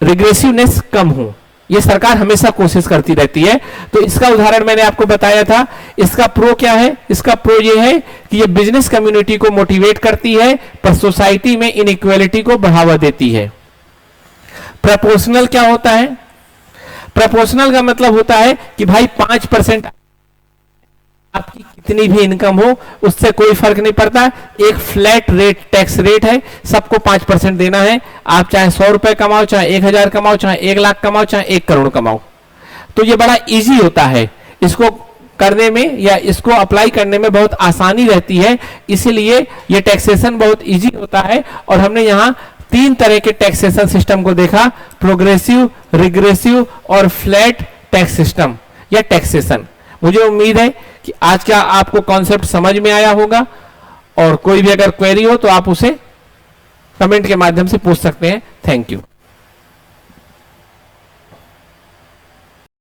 रिग्रेसिवनेस कम हो। ये सरकार हमेशा कोशिश करती रहती है। तो इसका उदाहरण मैंने आपको बताया था। इसका प्रो क्या है? इसका प्रो ये है कि ये बिजनेस कम्युनिटी को मोटिवेट करती है, पर सोसाइटी में इनइक्वालिटी को बढ़ावा देती है। प्रोपोर्शनल क्या होता है? प्रोपोर्शनल का मतलब होता है कि भाई 5% आपकी कितनी भी इनकम हो उससे कोई फर्क नहीं पड़ता, एक फ्लैट रेट टैक्स रेट है, सबको 5% देना है। आप चाहे 100 रुपए कमाओ, चाहे 1000 कमाओ, चाहे 1 लाख कमाओ, चाहे 1 करोड़ कमाओ। तो ये बड़ा इजी होता है, इसको करने में या इसको अप्लाई करने में बहुत आसानी रहती है, इसीलिए ये टैक्सेशन बहुत इजी होता है। और हमने यहाँ 3 तरह के टैक्सेशन सिस्टम को देखा, प्रोग्रेसिव, रिग्रेसिव और फ्लैट टैक्स सिस्टम या टैक्सेशन। मुझे उम्मीद है कि आज का आपको कॉन्सेप्ट समझ में आया होगा, और कोई भी अगर क्वेरी हो तो आप उसे कमेंट के माध्यम से पूछ सकते हैं। Thank you.